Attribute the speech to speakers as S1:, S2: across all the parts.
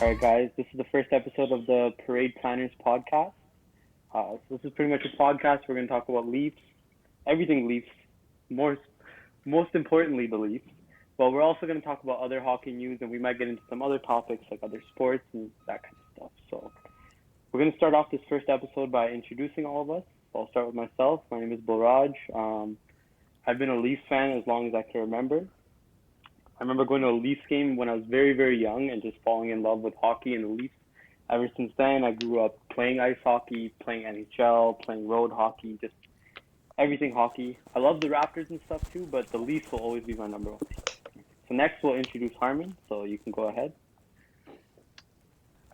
S1: All right, guys, this is the first episode of the Parade Planners podcast. So this is pretty much a podcast. We're going to talk about Leafs, everything Leafs, more, most importantly the Leafs. But we're also going to talk about other hockey news, and we might get into some other topics like other sports and that kind of stuff. So we're going to start off this first episode by introducing all of us. So I'll start with myself. My name is Balraj. I've been a Leafs fan as long as I can remember. I remember going to a Leafs game when I was very, very young and just falling in love with hockey and the Leafs. Ever since then, I grew up playing ice hockey, playing NHL, playing road hockey, just everything hockey. I love the Raptors and stuff too, but the Leafs will always be my number one team. So next, we'll introduce Harman. So you can go ahead.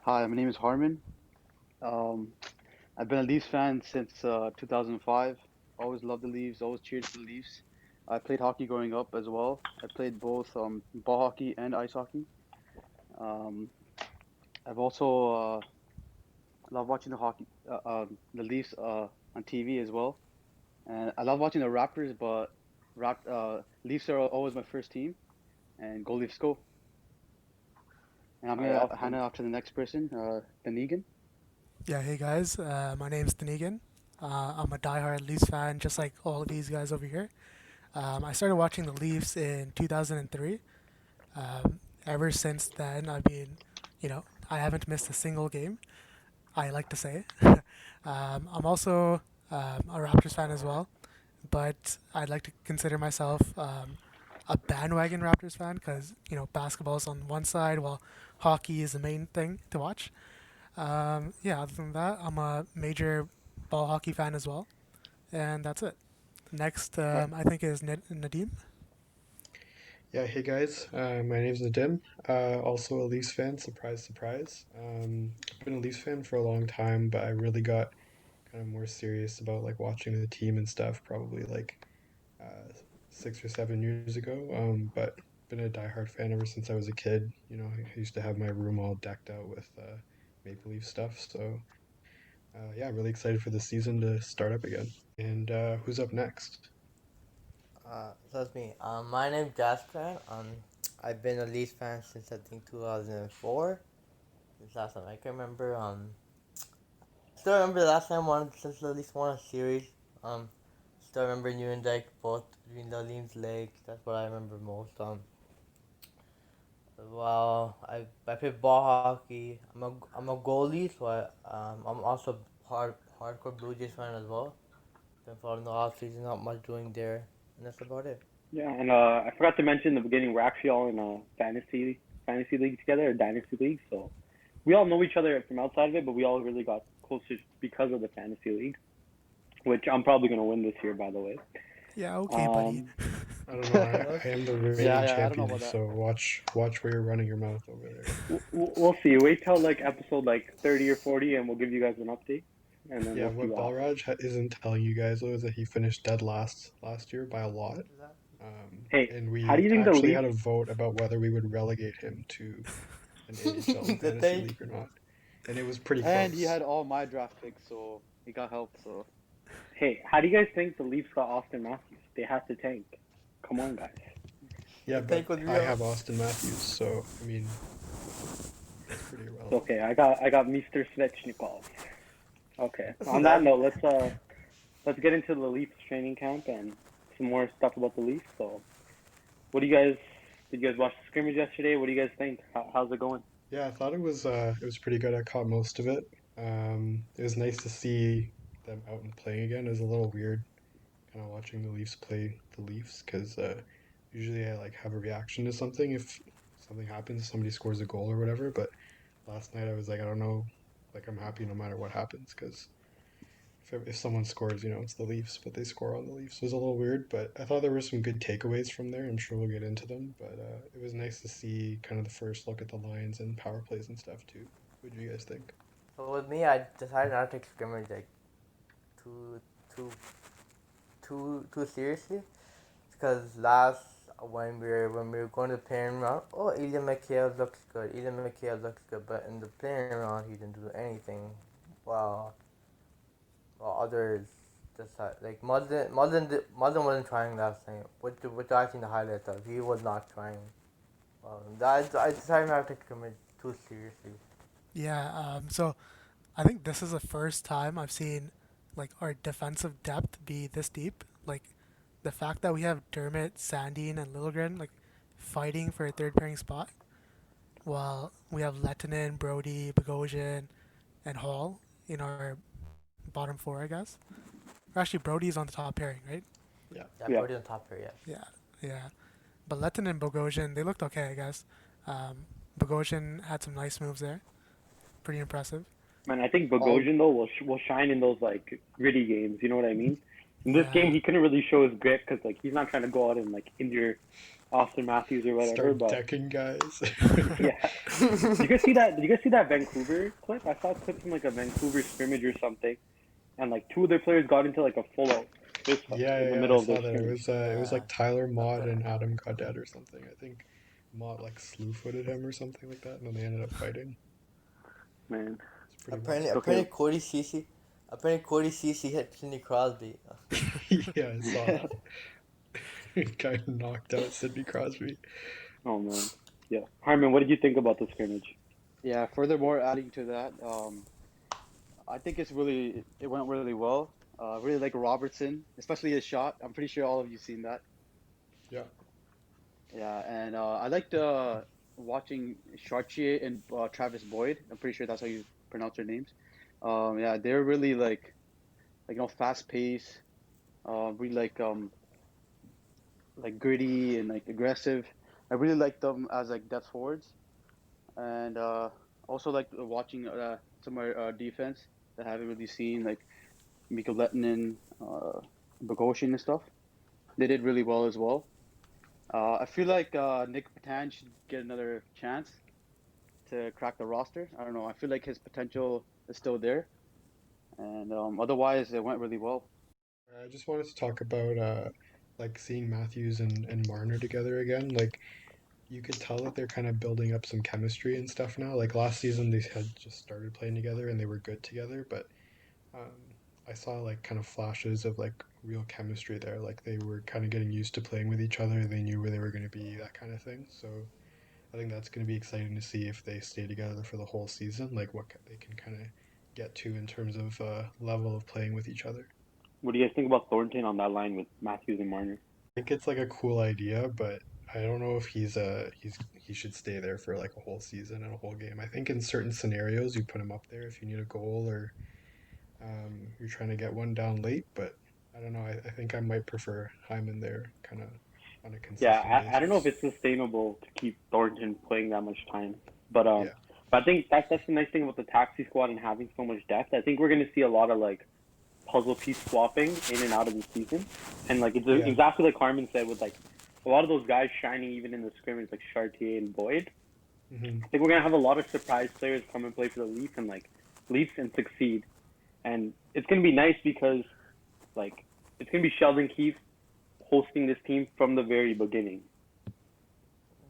S2: Hi, my name is Harman. Um, I've been a Leafs fan since 2005. Always loved the Leafs, always cheered for the Leafs. I played hockey growing up as well. I played both ball hockey and ice hockey. Um, I've also loved watching the Leafs on TV as well. And I love watching the Raptors, but Leafs are always my first team. And go Leafs go! And I'm
S1: All right,
S2: gonna hand
S1: awesome.
S2: it off to the next person, Benegan.
S3: Yeah, hey guys, my name's Danigan. I'm a diehard Leafs fan, just like all of these guys over here. I started watching the Leafs in 2003. Ever since then, I haven't missed a single game, I like to say. I'm also a Raptors fan as well, but I'd like to consider myself a bandwagon Raptors fan because, basketball's on one side while hockey is the main thing to watch. Yeah, other than that, I'm a major ball hockey fan as well, and that's it. Next,
S1: All right.
S3: I think is Nadim.
S4: Yeah, hey guys, my name's Nadim. Also a Leafs fan, surprise, surprise. I've been a Leafs fan for a long time, but I really got kind of more serious about like watching the team and stuff probably like 6 or 7 years ago. But been a diehard fan ever since I was a kid. You know, I used to have my room all decked out with Maple Leaf stuff. So yeah, really excited for the season to start up again. And who's up next?
S5: So it's me. My name's Jasper. I've been a Leafs fan since I think 2004. Since last time I can remember. Still remember the last time one since the Leafs won a series. Um, Still remember Newendijk both between the Leafs legs. That's what I remember most. Well, I play ball hockey. I'm a goalie, so I'm also hardcore Blue Jays fan as well. Been following the off season, not much doing there, and that's about it.
S1: Yeah, and I forgot to mention in the beginning, we're actually all in a fantasy league together, a dynasty league. So we all know each other from outside of it, but we all really got closer because of the fantasy league, which I'm probably gonna win this year, by the way.
S3: Yeah, okay, buddy.
S1: Um,
S4: I don't know. I am the reigning
S2: Yeah, I don't know about
S4: champion,
S2: that.
S4: so watch where you're running your mouth over there.
S1: we'll see. Wait till like episode like 30 or 40, and we'll give you guys an update, and then
S4: Yeah,
S1: we'll see
S4: what
S1: what happens.
S4: Isn't telling you guys though is that he finished dead last year by a lot.
S1: Hey,
S4: And
S1: how do
S4: we
S1: you think the
S4: actually
S1: Leafs?
S4: had a vote about whether we would relegate him to an AHL
S5: The
S4: fantasy
S5: thing.
S4: league or not. And it was pretty
S2: And he
S4: close.
S2: had all my draft picks, so he got help. So
S1: Hey, how do you guys think the Leafs got Austin Matthews? They had to tank. Come on, guys.
S4: Yeah,
S5: The
S4: but
S5: take was
S4: I
S5: real.
S4: have Austin Matthews, so I mean, it's pretty
S1: It's
S4: irrelevant.
S1: okay. I got Mr. Svechnikov. Okay. On that
S5: That
S1: note, let's get into the Leafs training camp and some more stuff about the Leafs. So, what do you guys did you guys watch the scrimmage yesterday? What do you guys think? How's it going?
S4: Yeah, I thought it was pretty good. I caught most of it. It was nice to see them out and playing again. It was a little weird kind of watching the Leafs play the Leafs because usually I like have a reaction to something if something happens, somebody scores a goal or whatever. But last night I was like, I don't know, like I'm happy no matter what happens because if someone scores, you know, it's the Leafs, but they score on the Leafs. It was a little weird, but I thought there were some good takeaways from there. I'm sure we'll get into them, but it was nice to see kind of the first look at the lines and power plays and stuff too. What do you guys think?
S5: So with me, I decided not to take scrimmage like too too too seriously because last when we were going to the playing round, oh Ilya Mikhail looks good. Ilya Mikhail looks good, but in the playing round he didn't do anything. While while others like Mullen wasn't trying last time. Which I think the highlights of he was not trying. I decided not to commit too seriously.
S3: Yeah. So I think this is the first time I've seen like our defensive depth be this deep. Like the fact that we have Dermot, Sandine, and Littlegren like fighting for a third pairing spot, while we have Lettinen, Brody, Bogosian, and Hall in our bottom four, I guess. Or actually, Brody's on the top pairing, right?
S4: Yeah.
S5: Yeah,
S1: Yeah.
S5: Brody on top here, yes.
S3: Yeah, yeah. But Lettinen and Bogosian, they looked okay, I guess. Bogosian had some nice moves there. Pretty impressive.
S1: Man, I think
S2: All
S1: Bogosian though will shine in those like gritty games. You know what I mean? In this game,
S3: Yeah,
S1: he couldn't really show his grit because like he's not trying to go out and like injure Austin Matthews or whatever.
S4: Start
S1: But
S4: decking guys.
S1: yeah, did you guys see that? Did you guys see that Vancouver clip? I saw a clip from like a Vancouver scrimmage or something, and like two of their players got into like a full out fist fight
S4: Yeah,
S1: in the
S4: yeah,
S1: middle
S4: I
S1: of their
S4: saw that.
S1: scrimmage.
S4: It was
S5: Yeah.
S4: like Tyler Mott and Adam Gaudette or something. I think Mott like slew-footed him or something like that, and then they ended up fighting.
S1: Man,
S4: It's pretty
S5: Apparently,
S4: wild.
S1: okay.
S5: apparently Cody Cece hit Sidney Crosby.
S4: Yeah, I saw that. Guy knocked out Sidney Crosby.
S1: Oh man, yeah. Harmon, what did you think about the scrimmage?
S2: Yeah. Furthermore, adding to that, I think it went really well. Really like Robertson, especially his shot. I'm pretty sure all of you seen that.
S4: Yeah.
S2: Yeah, and I liked watching Chartier and Travis Boyd. I'm pretty sure that's how you pronounce their names. Yeah, they're really fast pace, really like gritty and like aggressive. I really like them as like depth forwards, and also like watching some of our defense that I haven't really seen like Mikko Lettinen, Bogosian and stuff. They did really well as well. I feel like Nick Patan should get another chance to crack the roster. I don't know. I feel like his potential is still there, and otherwise it went really well.
S4: I just wanted to talk about like seeing Matthews and Marner together again. Like you could tell that they're kind of building up some chemistry and stuff now. Like last season they had just started playing together and they were good together, but um, I saw like kind of flashes of like real chemistry there. Like they were kind of getting used to playing with each other. They knew where they were going to be, that kind of thing. So I think that's going to be exciting to see if they stay together for the whole season. Like what they can kind of get to in terms of level of playing with each other.
S1: What do you guys think about Thornton on that line with Matthews and Marner?
S4: I think it's like a cool idea, but I don't know if he should stay there for like a whole season and a whole game. I think in certain scenarios you put him up there if you need a goal or you're trying to get one down late, but I don't know. I think I might prefer Hyman there, kind of on a
S1: Yeah,
S4: consistent
S1: I don't know if
S4: basis.
S1: it's sustainable to keep Thornton playing that much time, but
S4: Yeah,
S1: but I think that's the nice thing about the taxi squad and having so much depth. I think we're gonna see a lot of like puzzle piece swapping in and out of the season, and like it's
S4: yeah,
S1: exactly like Carmen said with like a lot of those guys shining even in the scrimmage like Chartier and Boyd.
S4: hmm
S1: I think we're gonna have a lot of surprise players come and play for the Leafs and succeed, and it's gonna be nice because like it's gonna be Sheldon Keefe hosting this team from the very beginning,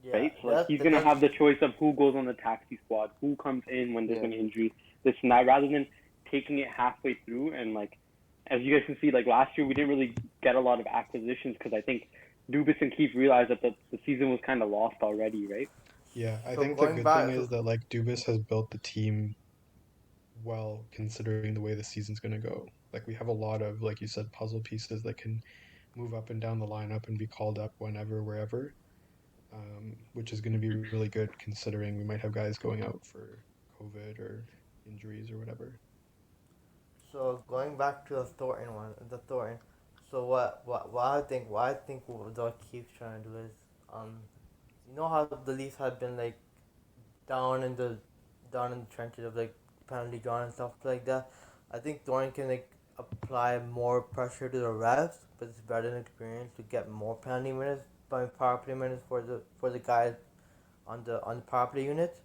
S5: Yeah,
S1: right? So like he's gonna have the choice of who goes on the taxi squad, who comes in when there's
S2: Yeah.
S1: an injury, this and that, rather than taking it halfway through. And like as you guys can see, like last year we didn't really get a lot of acquisitions because I think Dubas and Keefe realized that the season was kind of lost already, right?
S4: yeah. I
S5: so
S4: think the
S5: going
S4: good thing
S5: back.
S4: is that like Dubas has built the team well considering the way the season's gonna go. Like we have a lot of, like you said, puzzle pieces that can move up and down the lineup and be called up whenever, wherever, which is going to be really good considering we might have guys going out for COVID or injuries or whatever.
S5: So going back to the Thornton. So what I think what Keith's trying to do is, um, you know how the Leafs have been like down in the down in the trenches of like penalty drawn and stuff like that. I think Thornton can like apply more pressure to the refs, but it's better than experience to get more penalty minutes, by power play minutes for the guys on the power play unit.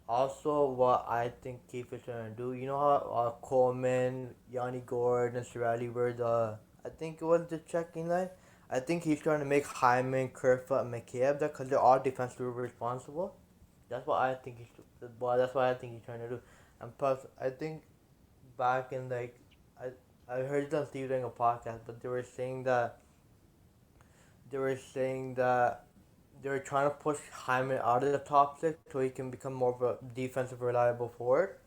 S5: Also, what I think Keith is trying to do, you know how Coleman, Yanni Gord, and Cirelli were I think it was the checking line. I think he's trying to make Hyman, Kerfoot, and McCabe that because they're all defensively responsible. That's what I think that's what I think he's trying to do. And plus, I think back in like, I I heard them doing a podcast, but they were saying that they were trying to push Hyman out of the top six so he can become more of a defensive reliable forward.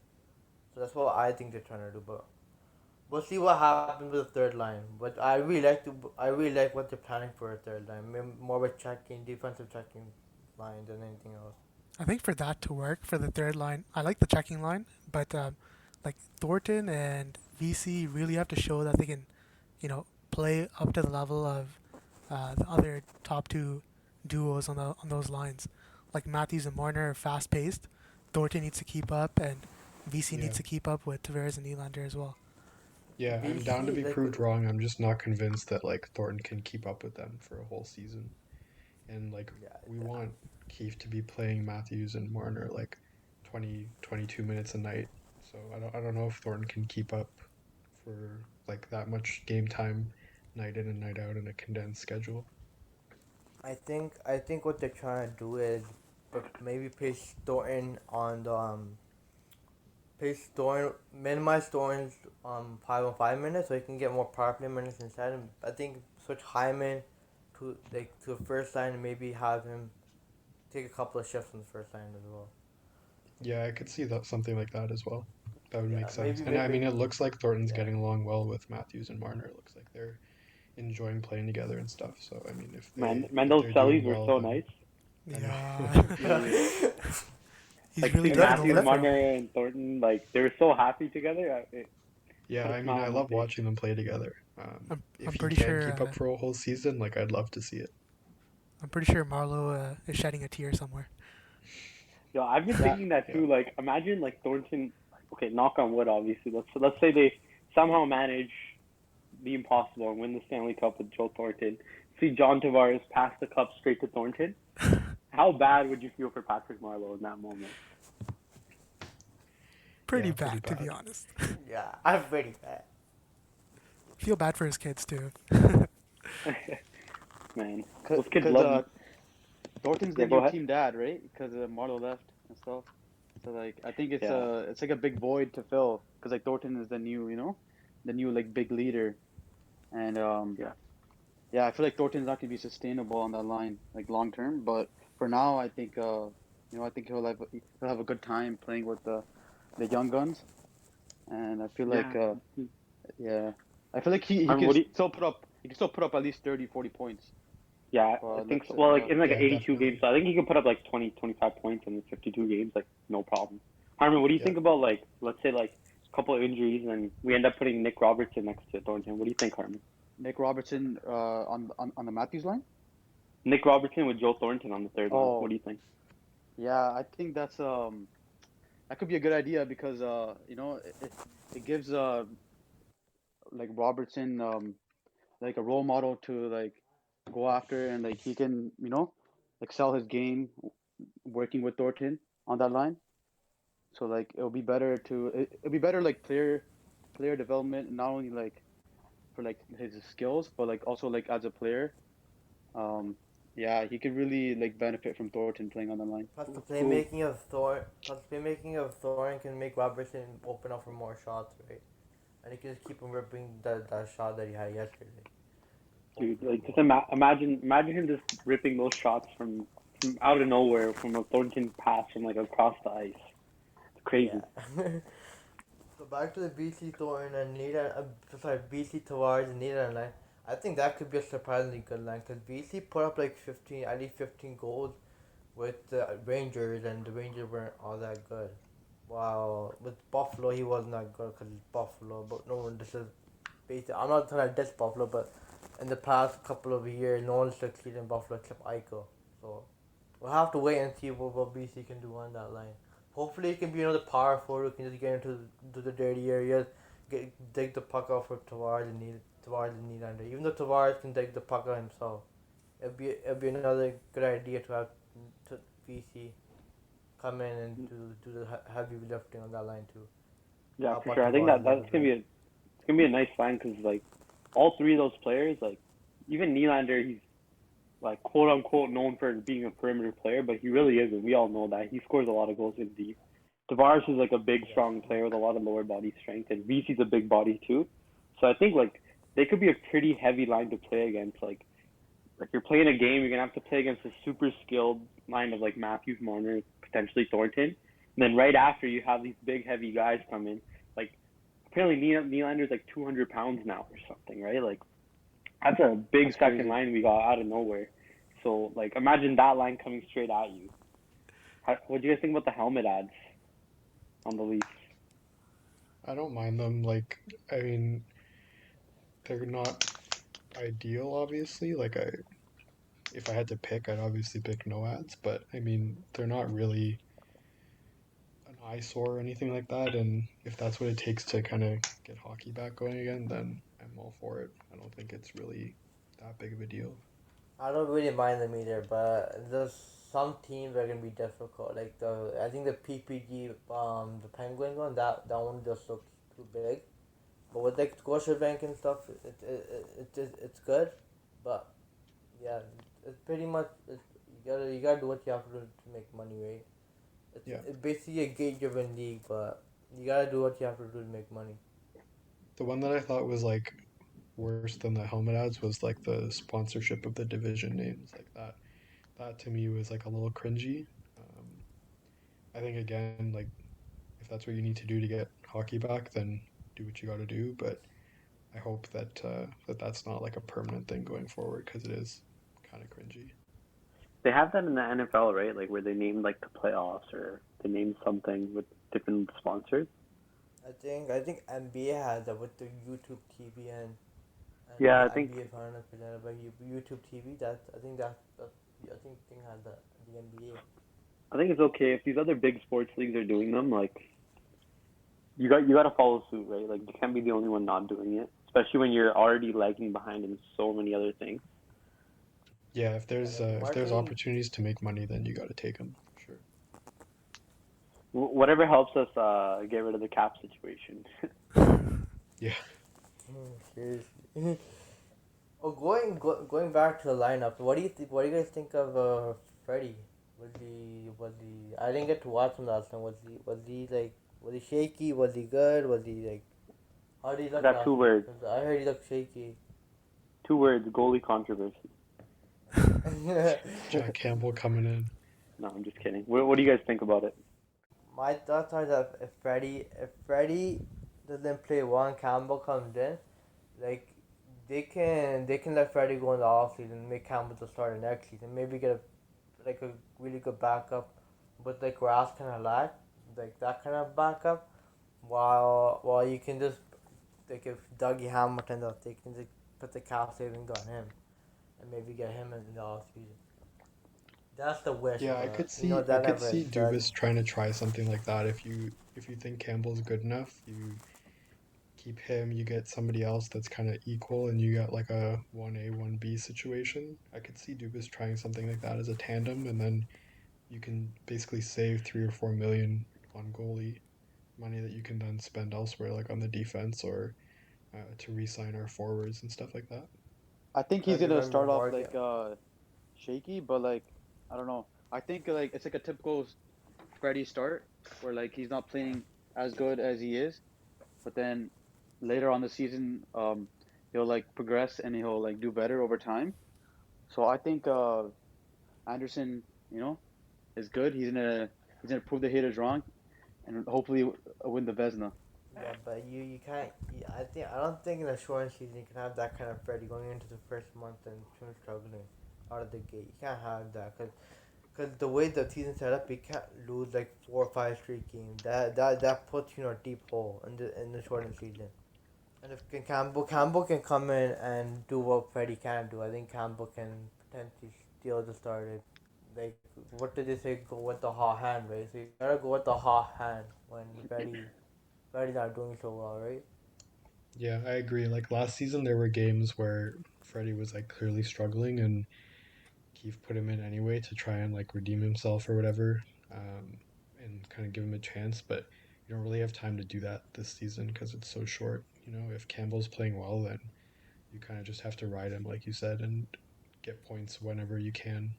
S5: So that's what I think they're trying to do. But we'll see what happens with the third line. But I really like what they're planning for a third line. More of a checking defensive checking line than anything else.
S3: I think for that to work for the third line, I like the checking line, but like Thornton and VC really have to show that they can, play up to the level of the other top two duos on those lines. Like Matthews and Marner are fast paced. Thornton needs to keep up, and VC
S4: Yeah.
S3: needs to keep up with Tavares and Nylander as well.
S4: Yeah, I'm down to
S5: BC
S4: be
S5: like
S4: proved wrong. I'm just not convinced that like Thornton can keep up with them for a whole season. And like
S5: yeah,
S4: we want Keefe to be playing Matthews and Marner like 20, 22 minutes a night. So I don't know if Thornton can keep up for like that much game time night in and night out in a condensed schedule.
S5: I think what they're trying to do is, but maybe pace Thornton on the pace Thornton minimize Thornton's 5 on 5 minutes so he can get more power play minutes inside. And I think switch Hyman to the first line and maybe have him take a couple of shifts on the first line as well.
S4: Yeah, I could see that something like that as well. That would make
S5: Yeah,
S4: sense.
S5: maybe
S4: And I mean,
S5: maybe
S4: it looks like Thornton's
S5: yeah.
S4: getting along well with Matthews and Marner. It looks like they're enjoying playing together and stuff. So I mean,
S1: Man,
S4: if
S1: Mendel's
S4: they're doing
S1: Sellies were
S4: well,
S1: so
S4: then
S1: nice.
S4: I know.
S3: Yeah, he's
S1: Like
S3: really
S1: seeing
S5: And that's
S3: taken
S1: Matthews,
S3: over
S5: that's
S3: for him.
S1: Marner, and Thornton, like they were so happy together. It
S4: Yeah,
S1: put a
S4: I mean,
S1: smile
S4: I
S1: on my
S4: love
S1: face.
S4: watching them play together.
S3: I'm
S4: If he
S3: pretty
S4: can
S3: sure.
S4: keep up for a whole season, like I'd love to see it.
S3: I'm pretty sure Marlowe is shedding a tear somewhere.
S1: Yo, I've been
S2: Yeah,
S1: thinking that
S4: Yeah,
S1: too. Like, imagine like Thornton. Okay, knock on wood. Obviously, let's say they somehow manage the impossible and win the Stanley Cup with Joe Thornton. See John Tavares pass the cup straight to Thornton. How bad would you feel for Patrick Marleau in that moment?
S3: Pretty
S4: yeah, pretty
S3: bad, to be
S4: bad.
S3: honest.
S5: yeah, I'm pretty bad.
S3: Feel bad for his kids too.
S1: Man,
S2: cause,
S1: those kids
S2: 'cause,
S1: love you.
S2: Thornton's
S1: Yeah,
S2: the
S1: go
S2: new
S1: ahead.
S2: team dad, right? Because Marlo left and stuff. So like, I think
S1: Yeah,
S2: it's like a big void to fill. Because like Thornton is the new, the new like big leader, and
S1: yeah,
S2: yeah, I feel like Thornton's not gonna be sustainable on that line like long term. But for now, I think I think he'll have a good time playing with the young guns, and I feel like
S1: yeah.
S2: yeah, I feel like he
S1: I mean,
S2: can
S1: what do you,
S2: still put up at least 30, 40 points.
S1: yeah, I
S2: For
S1: think
S2: let's
S1: so.
S2: say,
S1: Well, like
S2: yeah.
S1: in like an
S4: Yeah,
S1: 82 games,
S4: definitely.
S1: so I think he could put up like 20, 25 points in the 52 games, like no problem. Harmon, what do you
S4: Yeah.
S1: think about like, let's say like a couple of injuries and we end up putting Nick Robertson next to Thornton? What do you think, Harmon?
S2: Nick Robertson on the Matthews line.
S1: Nick Robertson with Joe Thornton on the third line. What
S2: Oh,
S1: do you think?
S2: yeah, I think that could be a good idea because it gives like Robertson like a role model to like go after, and like he can excel his game working with Thornton on that line. So like it'll be better like player development, not only like for like his skills but like also like as a player. Um, yeah, he could really like benefit from Thornton playing on the line.
S1: Who?
S5: Plus the playmaking of Thornton can make Robertson open up for more shots, right? And he can just keep him ripping that shot that he had yesterday.
S1: Dude,
S5: Open up
S1: like just
S5: more.
S1: imagine him just ripping those shots from out of nowhere from a Thornton pass from like across the ice. It's crazy.
S5: Yeah. So back to the BC Thornton and BC Tavares and Nita line. I think that could be a surprisingly good line because BC put up like 15, at least 15 goals with the Rangers, and the Rangers weren't all that good. Wow, with Buffalo he wasn't that good because it's Buffalo. But no one, this is basic. I'm not trying to diss Buffalo, but in the past couple of years, no one succeeded in Buffalo except Eichel. So we'll have to wait and see what BC can do on that line. Hopefully, it can be another power forward who can just get into the dirty areas, dig the puck out for Tavares and Nylander. Even though Tavares can dig the puck out himself, it'll be another good idea to have to BC come in and do the heavy lifting on that line too.
S1: Yeah,
S5: Help
S1: for
S5: out
S1: sure. I think
S5: Tavares a
S1: that's
S5: little
S1: gonna
S5: bit.
S1: be it's gonna be a nice line because like all three of those players, like even Nylander, he's like quote unquote known for being a perimeter player, but he really isn't. We all know that he scores a lot of goals in deep. Tavares is like a big,
S5: Yeah.
S1: strong player with a lot of lower body strength, and VC's a big body too. So I think like they could be a pretty heavy line to play against. Like you're playing a game, you're gonna have to play against a super skilled line of like Matthews, Marner, potentially Thornton. And then right after you have these big heavy guys come in. Like apparently Nylander's like 200 pounds now or something, right? Like that's a big
S2: That's
S1: second
S2: crazy.
S1: line we got out of nowhere. So like imagine that line coming straight at you. What do you guys think about the helmet ads on the Leafs?
S4: I don't mind them. Like, I mean, they're not ideal, obviously. If I had to pick, I'd obviously pick no ads. But I mean, they're not really an eyesore or anything like that. And if that's what it takes to kind of get hockey back going again, then I'm all for it. I don't think it's really that big of a deal.
S5: I don't really mind them either, but there's some teams are gonna be difficult. Like I think the PPG, the Penguins one, that one just looks too big. But with like Scotiabank and stuff, it's good, but yeah, it's pretty much you gotta do what you have to do to make money, right?
S4: Yeah.
S5: It's basically a gate driven league, but you gotta do what you have to do to make money.
S4: The one that I thought was like worse than the helmet ads was like the sponsorship of the division names like that. That to me was like a little cringy. Um, I think again, like if that's what you need to do to get hockey back, then do what you got to do. But I hope that that's not like a permanent thing going forward because it is kind of cringy.
S1: They have that in the NFL, right? Like where they name like the playoffs or they name something with different sponsors.
S5: I think NBA has that with the YouTube TV and
S1: Yeah,
S5: the
S1: I think
S5: NBA Finals presented by YouTube TV. That I think thing has the NBA.
S1: I think it's okay if these other big sports leagues are doing them. Like you got to follow suit, right? Like you can't be the only one not doing it, especially when you're already lagging behind in so many other things.
S4: Yeah,
S5: Yeah, like
S4: if there's
S5: marketing.
S4: opportunities to make money, then you got to take them for sure.
S1: Whatever helps us get rid of the cap situation.
S4: Yeah,
S5: Seriously. Oh, going back to the lineup. What do you guys think of Freddie? Was he? I didn't get to watch him last time. Was he like? Was he shaky? Was he good? Was he like? How did he
S1: I
S5: look
S1: got two
S5: last night?
S1: words.
S5: 'Cause I heard he looked shaky.
S1: Two words: goalie controversy.
S4: Jack Campbell coming in.
S1: No, I'm just kidding. What do you guys think about it?
S5: My thoughts are that if Freddie doesn't play well and Campbell comes in, like they can let Freddie go in the off season, make Campbell the starter next season, maybe get a really good backup, but like Rask kind of lack like that kind of backup. While you can just like if Dougie Hamilton up, they can just put the cap savings on him and maybe get him in the off season. That's the wish,
S4: Yeah,
S5: but
S4: I
S5: that
S4: could
S5: never
S4: see
S5: is done.
S4: Dubas trying to try something like that. If you think Campbell's good enough, you keep him, you get somebody else that's kind of equal, and you got like a 1A, 1B situation. I could see Dubas trying something like that as a tandem, and then you can basically save 3 or 4 million on goalie money that you can then spend elsewhere, like on the defense or to re-sign our forwards and stuff like that.
S2: I think he's
S5: Cause you
S2: gonna
S5: remember
S2: start off
S5: Morgan.
S2: like shaky, but like I don't know. I think like it's like a typical Freddie start where like he's not playing as good as he is, but then later on the season, he'll like progress and he'll like do better over time. So I think Anderson, you know, is good. He's gonna prove the haters wrong and hopefully win the Vesna.
S5: Yeah, but you can't. I don't think in a short season you can have that kind of Freddie going into the first month and struggling out of the gate. You can't have that cause the way the season set up, you can't lose like 4 or 5 straight games. That puts you in a deep hole in the shortened season. And if Campbell can come in and do what Freddie can't do, I think Campbell can potentially steal the starter. Like what did they say? Go with the hot hand, right? So you gotta go with the hot hand when Freddie's not doing so well, right?
S4: Yeah, I agree. Like last season, there were games where Freddie was like clearly struggling, and Keefe put him in anyway to try and like redeem himself or whatever, and kind of give him a chance. But you don't really have time to do that this season because it's so short. You know, if Campbell's playing well, then you kind of just have to ride him, like you said, and get points whenever you can.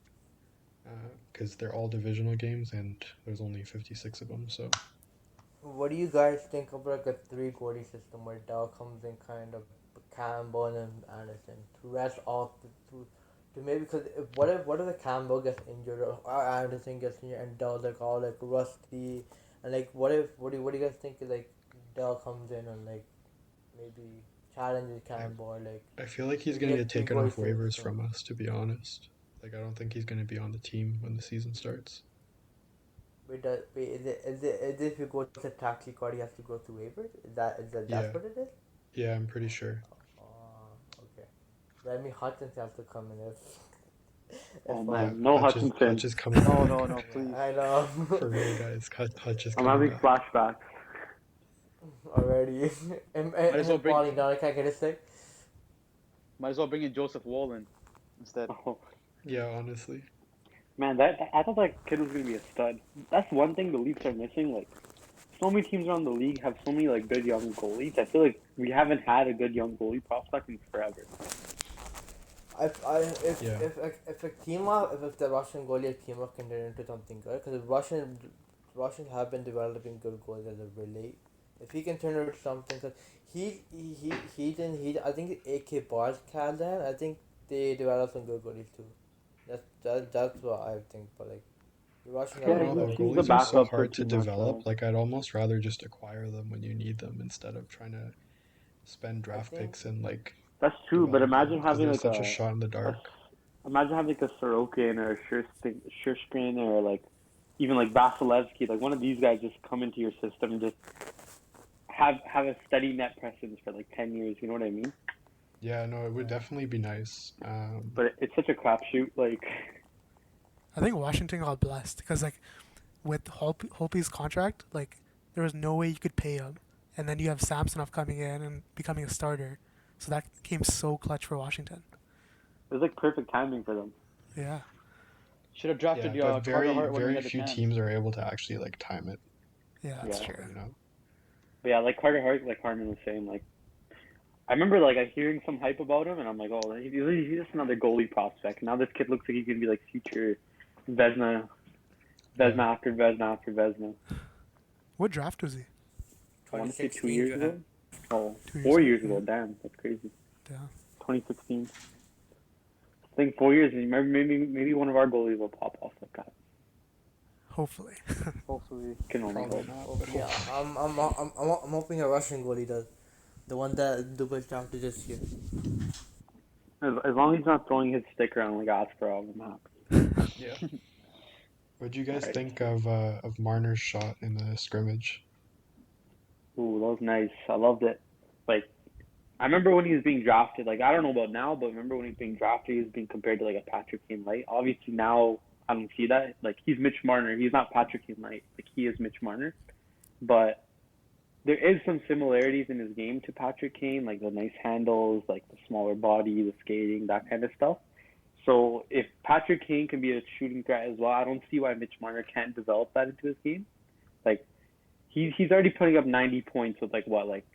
S4: Because they're all divisional games and there's only 56 of them. So
S5: what do you guys think of like a three goalie system where Dell comes in kind of Campbell and Anderson to rest off to maybe because if what if the Campbell gets injured or Anderson gets injured and Dell's like all like rusty and like what do you guys think if like Dell comes in and like maybe challenges
S4: I,
S5: Campbell or like
S4: I feel like he's
S5: if you
S4: gonna get
S5: get three
S4: taken
S5: goalie
S4: off waivers
S5: system.
S4: from us, to be honest. Like, I don't think he's gonna be on the team when the season starts.
S5: Wait, is it if you go to taxi card he has to go through waivers? That's
S4: Yeah,
S5: what it is?
S4: yeah, I'm pretty sure.
S5: Okay. That means Hutchins has to come in if
S1: Oh
S4: Yeah,
S1: man, no
S4: Hutch
S1: Hutchinson.
S4: is coming
S2: No,
S4: back.
S2: no, no, please.
S5: I know.
S4: For real, guys. Hutch is
S1: I'm
S4: coming
S1: having
S4: back.
S1: flashbacks.
S5: Already.
S2: Might as well
S5: Him
S2: bring
S5: falling down, I can't get a stick.
S2: might as well bring in Joseph Wallen instead.
S1: Oh
S4: Yeah, honestly.
S1: man, I thought that kid was gonna be a stud. That's one thing the Leafs are missing. Like, so many teams around the league have so many like good young goalies. I feel like we haven't had a good young goalie prospect in forever.
S5: I
S4: Yeah.
S5: if a team up if the Russian goalie team up can turn into something good because Russians have been developing good goalies as of late. If he can turn it into something, cause he didn't he I think AK Bars Kazan I think they developed some good goalies too. That's what I think. But like the Russians
S4: I
S5: have
S4: don't
S1: Yeah,
S5: been
S4: know though.
S1: he's the
S4: Goalies are
S5: developing.
S4: so
S1: backup for
S4: hard to
S1: Team Russia.
S4: develop. Like, I'd almost rather just acquire them when you need them instead of trying to spend
S5: I
S4: draft
S5: think
S4: picks and like
S1: That's true, but
S4: develop them
S1: imagine
S4: because
S1: having
S4: they're
S1: like
S4: such a shot in the
S1: a
S4: dark.
S1: imagine having like a Sorokin or a Shurskin or like even like Vasilevsky, like one of these guys just come into your system and just have a steady net presence for like 10 years. You know what I mean?
S4: Yeah, no, it would definitely be nice.
S1: But it's such a crapshoot. Like,
S3: I think Washington got blessed because like with Holpe's contract, like there was no way you could pay him, and then you have Samsonov coming in and becoming a starter, so that came so clutch for Washington.
S1: it was like perfect timing for them.
S3: Yeah,
S2: Should have drafted
S4: Yeah, but
S2: Carter
S4: very,
S2: Hart when he
S4: very
S2: had the
S4: few
S2: chance.
S4: teams are able to actually like time it
S3: yeah, that's
S1: Yeah,
S3: true.
S4: well, you know?
S1: but yeah, like Carter Hart, like Harmon was saying, like I remember like I hearing some hype about him, and I'm like, oh, he's just another goalie prospect. Now this kid looks like he could be like future Vesna,
S4: Yeah.
S1: After Vesna after Vesna.
S3: What draft was he?
S1: I want to say 2
S5: 2016
S1: years
S5: draft.
S1: ago. Oh,
S3: 2 years
S1: 4
S3: ago?
S1: years ago.
S3: Yeah.
S1: Damn, that's crazy.
S3: Yeah.
S1: 2016. I think 4 years. Maybe one of our goalies will pop off like that.
S3: Hopefully.
S2: Hopefully.
S1: Can only
S4: Probably
S1: hope.
S4: not, but
S5: Yeah,
S4: hopefully.
S5: I'm hoping a Russian goalie does. The one that Dubai drafted this year.
S1: As long as he's not throwing his stick around like Askarov, I'm happy.
S4: Yeah. What'd you guys
S1: Alright.
S4: think of Marner's shot in the scrimmage?
S1: Ooh, that was nice. I loved it. Like I remember when he was being drafted. Like I don't know about now, but remember when he was being drafted, he was being compared to like a Patrick Kane Light. Obviously now I don't see that. Like he's Mitch Marner. He's not Patrick Kane Light. Like he is Mitch Marner. But there is some similarities in his game to Patrick Kane, like the nice handles, like the smaller body, the skating, that kind of stuff. So if Patrick Kane can be a shooting threat as well, I don't see why Mitch Marner can't develop that into his game. Like he's already putting up 90 points with like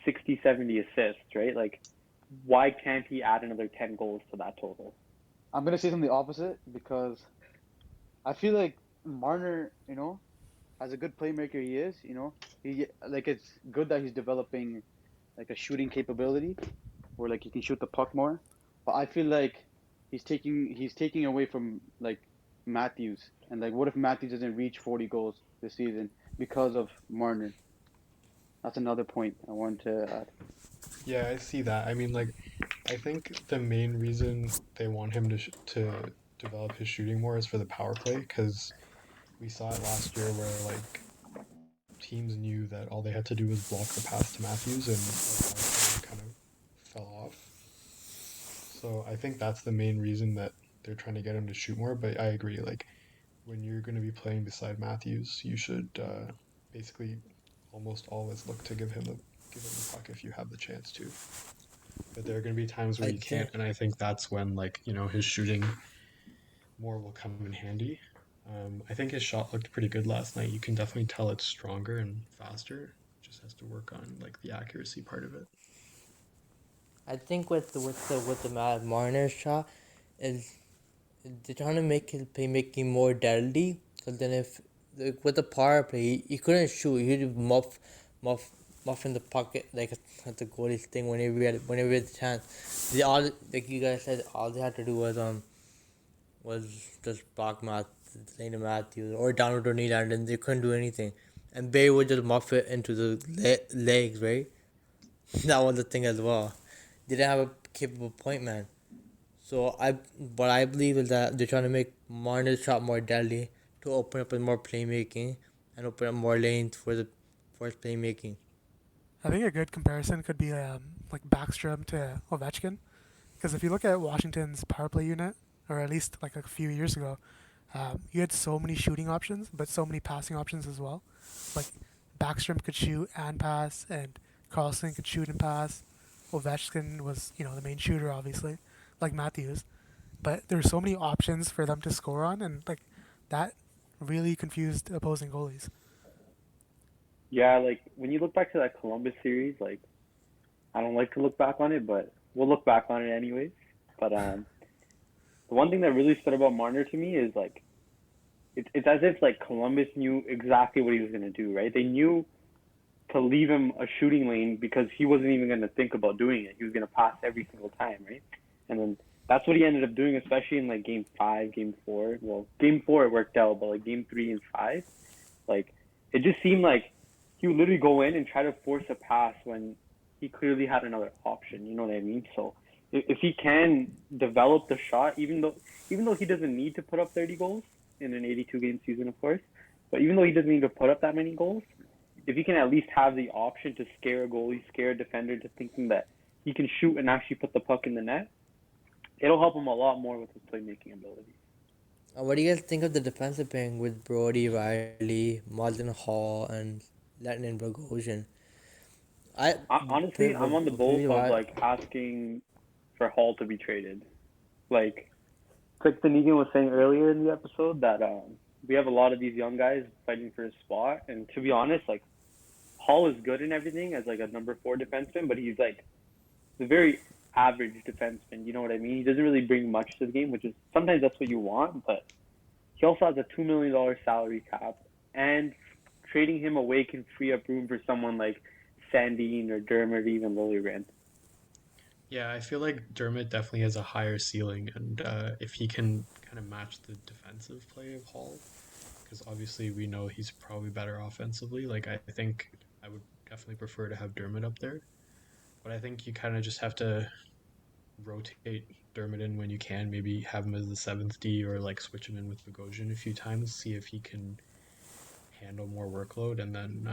S1: 60, 70 assists, right? Like why can't he add another 10 goals to that total?
S2: I'm gonna say something opposite because I feel like Marner, as a good playmaker he is, he like it's good that he's developing like a shooting capability where like he can shoot the puck more. But I feel like he's taking away from like Matthews. And like what if Matthews doesn't reach 40 goals this season because of Marner? That's another point I wanted to add.
S4: Yeah, I see that. I mean, like, I think the main reason they want him to develop his shooting more is for the power play, because we saw it last year where like teams knew that all they had to do was block the pass to Matthews and our power play kind of fell off. So I think that's the main reason that they're trying to get him to shoot more. But I agree, like when you're going to be playing beside Matthews, you should basically almost always look to give him the puck if you have the chance to. But there are going to be times where
S5: I
S4: you can't,
S5: think
S4: and I think that's when like his shooting more will come in handy. I think his shot looked pretty good last night. You can definitely tell it's stronger and faster. Just has to work on like the accuracy part of it.
S5: I think with the Marner shot is they're trying to make his playmaking more deadly. Because then if like with the power play, he couldn't shoot. He'd muff, muff in the pocket like at the goalie's thing whenever he had the chance. They all like you guys said, all they had to do was just block Lena Matthews or downward to Nylander, and they couldn't do anything. And Barry would just muff it into the legs, right? That was the thing as well. They didn't have a capable point man. So what I believe is that they're trying to make Marner's shot more deadly to open up with more playmaking and open up more lanes for his playmaking.
S3: I think a good comparison could be like Backstrom to Ovechkin, because if you look at Washington's power play unit, or at least like a few years ago, you had so many shooting options, but so many passing options as well. Like Backstrom could shoot and pass, and Carlson could shoot and pass. Ovechkin was, the main shooter, obviously, like Matthews. But there were so many options for them to score on, and like that really confused opposing goalies.
S1: Yeah, like when you look back to that Columbus series, like I don't like to look back on it, but we'll look back on it anyways. But the one thing that really stood about Marner to me is like it's as if like Columbus knew exactly what he was gonna do, right? They knew to leave him a shooting lane because he wasn't even gonna think about doing it. He was gonna pass every single time, right? And then that's what he ended up doing, especially in like game 5, game 4. Well, game 4 it worked out, but like game 3 and 5, like it just seemed like he would literally go in and try to force a pass when he clearly had another option. You know what I mean? So if he can develop the shot, even though he doesn't need to put up 30 goals in an 82 game season, of course, but even though he doesn't need to put up that many goals, if he can at least have the option to scare a goalie, scare a defender to thinking that he can shoot and actually put the puck in the net, it'll help him a lot more with his playmaking ability.
S5: What do you guys think of the defensive pairing with Brody, Riley, Martin Hall, and Lettinen Bogosian?
S1: Honestly, I'm on the boat of like asking for Hall to be traded. Like the Negan was saying earlier in the episode that we have a lot of these young guys fighting for his spot, and to be honest, like Hall is good in everything as like a number 4 defenseman, but he's like a very average defenseman. You know what I mean? He doesn't really bring much to the game, which is sometimes that's what you want, but he also has a $2 million salary cap, and trading him away can free up room for someone like Sandine or Dermott or even Liljegren.
S4: Yeah, I feel like Dermott definitely has a higher ceiling, and if he can kind of match the defensive play of Hall, because obviously we know he's probably better offensively. Like I think I would definitely prefer to have Dermott up there, but I think you kind of just have to rotate Dermott in when you can. Maybe have him as the 7th D, or like switch him in with Bogosian a few times, see if he can handle more workload, and then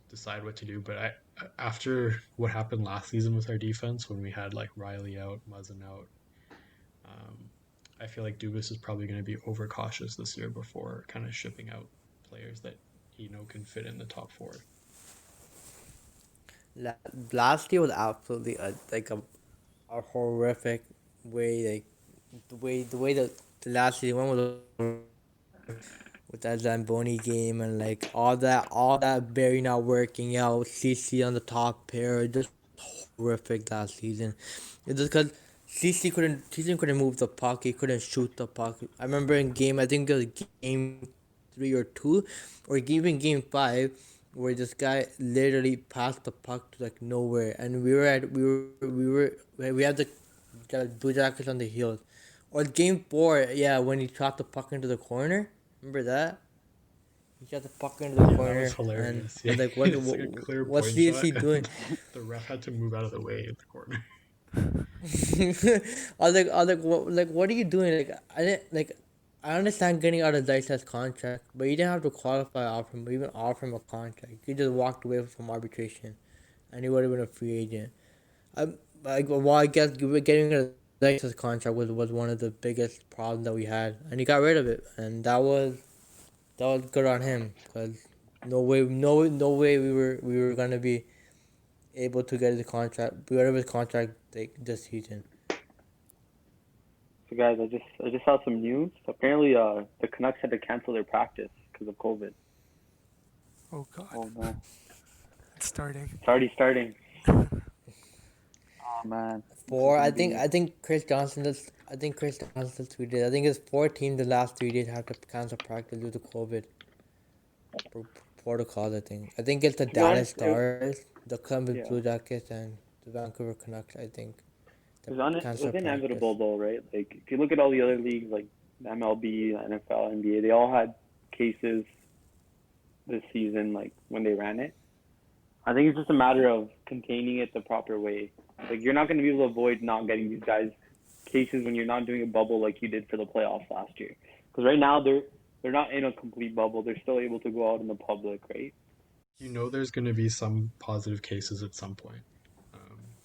S4: decide what to do. But after what happened last season with our defense, when we had like Riley out, Muzzin out, I feel like Dubas is probably going to be overcautious this year before kind of shipping out players that he can fit in the top 4.
S5: Last year was absolutely a horrific way. Like the way that the last season went was with that Zamboni game and like all that Barry not working out, CC on the top pair, just horrific last season. It's just because CC couldn't move the puck, he couldn't shoot the puck. I remember in game, I think it was game 3 or 2, or even game 5, where this guy literally passed the puck to like nowhere, and we had the Blue Jackets on the heels. Or game 4, yeah, when he dropped the puck into the corner. Remember that? He got the puck into the
S4: Yeah, that
S5: corner,
S4: was hilarious.
S5: and
S4: Yeah.
S5: like, what,
S4: It's like a clear
S5: what's
S4: point
S5: CSC
S4: shot.
S5: doing?
S4: The ref had to move out of the way in the corner.
S5: I was like, what are you doing? Like, I understand getting out of Dyson's contract, but you didn't have to qualify off him, or even offer him a contract. You just walked away from arbitration, and he would have been a free agent. I guess getting out of Dyson's contract was one of the biggest problems that we had, and he got rid of it, and that was good on him, because no way we were gonna be able to get his contract, rid of his contract this season.
S1: So guys, I just saw some news. Apparently, the Canucks had to cancel their practice because of COVID.
S3: Oh God,
S1: Oh no,
S3: it's starting.
S1: it's already starting.
S2: Oh man, this is
S5: Four.
S2: gonna
S5: I think
S2: be.
S5: I think Chris Johnson just. I think Chris Johnson just tweeted. I think it's 4 teams the last 3 days have to cancel practice due to COVID protocols. I think it's the
S1: To be honest,
S5: Dallas Stars, the Columbus
S1: yeah.
S5: Blue Jackets, and the Vancouver Canucks. I think
S1: To
S5: the
S1: be honest, it
S5: cancel
S1: was
S5: practice.
S1: inevitable though, right? Like if you look at all the other leagues, like the MLB, NFL, NBA, they all had cases this season, like when they ran it. I think it's just a matter of containing it the proper way. Like you're not going to be able to avoid not getting these guys cases when you're not doing a bubble like you did for the playoffs last year. Because right now they're not in a complete bubble. They're still able to go out in the public, right?
S4: You know there's going to be some positive cases at some point,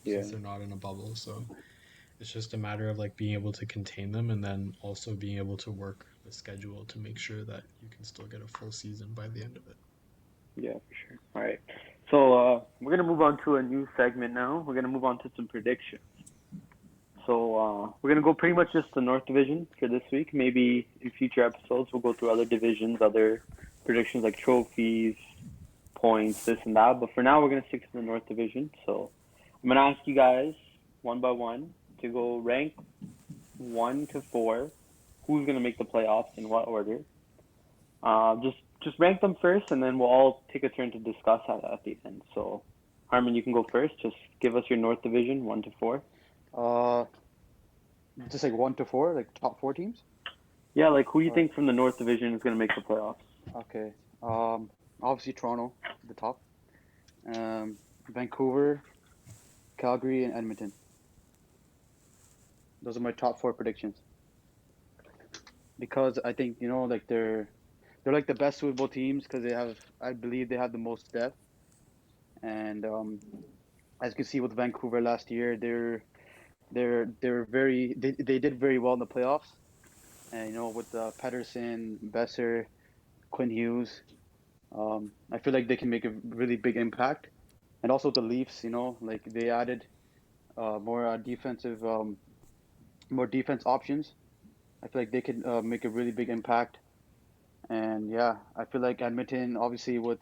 S1: Yeah.
S4: since they're not in a bubble. So it's just a matter of like being able to contain them and then also being able to work the schedule to make sure that you can still get a full season by the end of it.
S1: Yeah, for sure. All right. So we're gonna move on to a new segment now. We're gonna move on to some predictions. So we're gonna go pretty much just the North Division for this week. Maybe in future episodes we'll go through other divisions, other predictions like trophies, points, this and that. But for now we're gonna stick to the North Division. So I'm gonna ask you guys one by one to go rank 1 to 4. Who's gonna make the playoffs in what order? Just rank them first, and then we'll all take a turn to discuss at the end. So, Harmon, you can go first. Just give us your North Division 1 to 4.
S2: Uh, just like 1 to 4, like top 4 teams.
S1: Yeah, like who you
S2: Or
S1: think from the North Division is gonna make the playoffs?
S2: okay. Obviously Toronto, the top. Vancouver, Calgary, and Edmonton. Those are my top 4 predictions. Because I think like they're like the best suitable teams because I believe they have the most depth. And as you can see with Vancouver last year, they did very well in the playoffs. And with Pedersen, Besser, Quinn Hughes, I feel like they can make a really big impact. And also the Leafs, like they added more more defense options. I feel like they could make a really big impact. And yeah, I feel like Edmonton, obviously with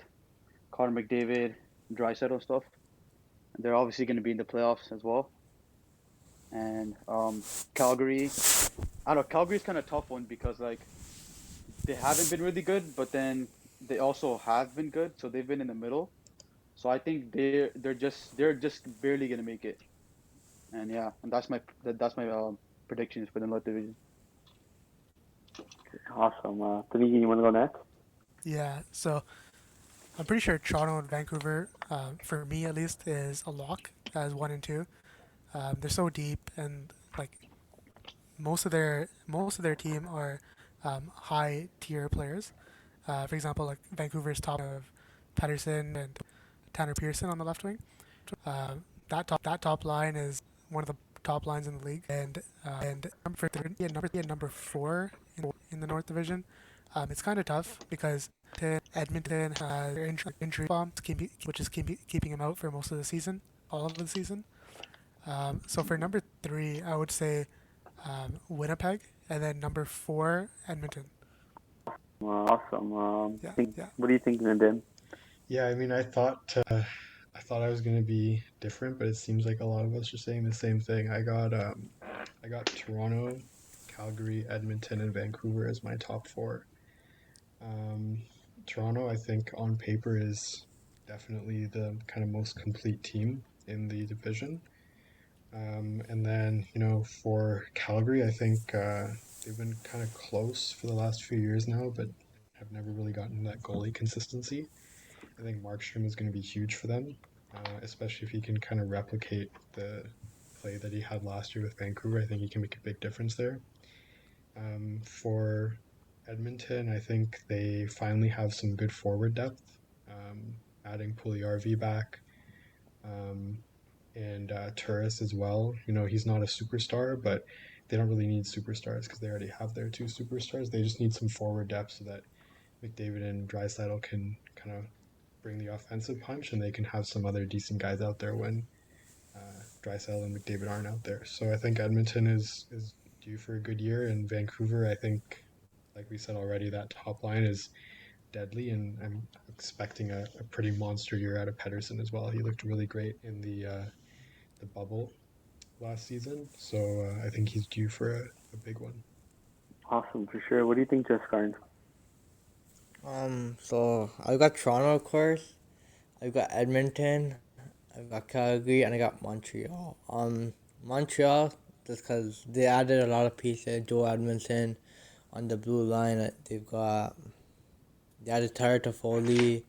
S2: Connor McDavid, Draisaitl stuff, they're obviously going to be in the playoffs as well. And Calgary, I don't know, Calgary's kind of tough one because like they haven't been really good, but then they also have been good, so they've been in the middle. So I think they're just barely gonna make it. And yeah, and that's my predictions for the North Division.
S1: Awesome. Taniki, you want to go next?
S3: Yeah, so I'm pretty sure Toronto and Vancouver, for me at least, is a lock as 1 and 2. They're so deep, and like most of their team are high tier players. For example, like Vancouver's top of Patterson and Tanner Pearson on the left wing. That top line is one of the top lines in the league, and number 3 and number 4 in the North Division. It's kind of tough because Edmonton has their injury bomb, which is keeping him out for most of the season, all of the season. So for number 3, I would say Winnipeg, and then number 4, Edmonton.
S1: Awesome.
S3: Yeah, yeah.
S1: What do you think, Nadim?
S4: Yeah, I mean, I thought I was gonna be different, but it seems like a lot of us are saying the same thing. I got Toronto, Calgary, Edmonton, and Vancouver as my top four. Um, Toronto, I think on paper is definitely the kind of most complete team in the division. And then, for Calgary, I think they've been kind of close for the last few years now, but have never really gotten that goalie consistency. I think Markstrom is going to be huge for them, especially if he can kind of replicate the play that he had last year with Vancouver. I think he can make a big difference there. For Edmonton, I think they finally have some good forward depth, adding Puliarvi back, um, and Turris as well. He's not a superstar, but they don't really need superstars because they already have their 2 superstars. They just need some forward depth so that McDavid and Draisaitl can kind of bring the offensive punch, and they can have some other decent guys out there when Draisaitl and McDavid aren't out there. So I think Edmonton is due for a good year, and Vancouver, I think, like we said already, that top line is deadly, and I'm expecting a pretty monster year out of Pedersen as well. He looked really great in the bubble. last season, so I think he's due for a big one.
S1: Awesome, for sure. What do you think, Just Carnes?
S5: So I've got Toronto, of course. I've got Edmonton. I've got Calgary, and I got Montreal. Montreal, just because they added a lot of pieces. Joe Edmondson on the blue line. They added Tyler Toffoli.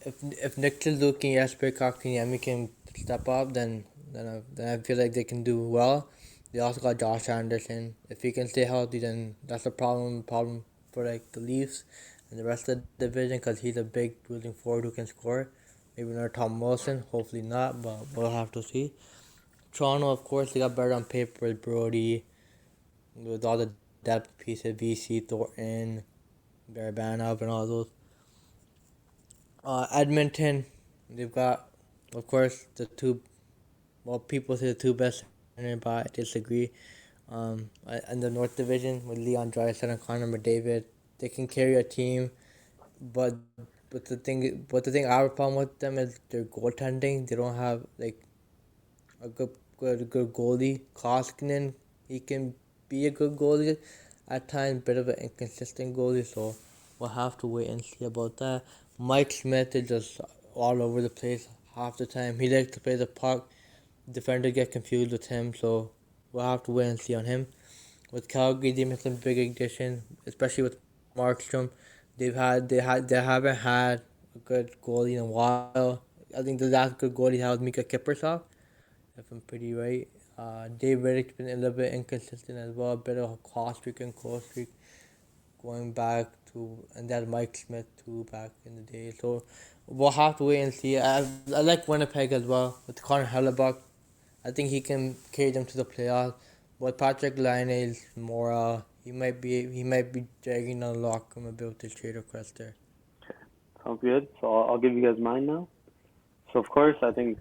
S5: If Nick Suzuki, Jesper Kotkaniemi can step up, then I feel like they can do well. They also got Josh Anderson. If he can stay healthy, then that's a problem for like the Leafs and the rest of the division, because he's a big willing forward who can score. Maybe another Tom Wilson, hopefully not, but we'll have to see. Toronto, of course, they got better on paper with Brody, with all the depth pieces, VC, Thornton, Barabanov, and all those. Edmonton, they've got, of course, the two. Well, people say the two best center, but I disagree. In the North Division with Leon Draisaitl and Connor McDavid, they can carry a team, but but the thing I have a problem with them is their goaltending. They don't have like a good goalie. Koskinen, he can be a good goalie at times, bit of an inconsistent goalie. So we'll have to wait and see about that. Mike Smith is just all over the place half the time. He likes to play the puck. Defenders get confused with him, so we'll have to wait and see on him. With Calgary, they made some big addition, especially with Markstrom. They haven't had a good goalie in a while. I think the last good goalie had was Mika Kiprusoff, if I'm pretty right. Dave Riddick's been a little bit inconsistent as well, a bit of a hot streak and cold streak going back to, and that Mike Smith too back in the day. So we'll have to wait and see. I like Winnipeg as well with Connor Hellebuck. I think he can carry them to the playoffs. But Patrick Laine is more. He might be dragging on the locker room a bit with the trade request there.
S1: Sounds good. So I'll give you guys mine now. So of course, I think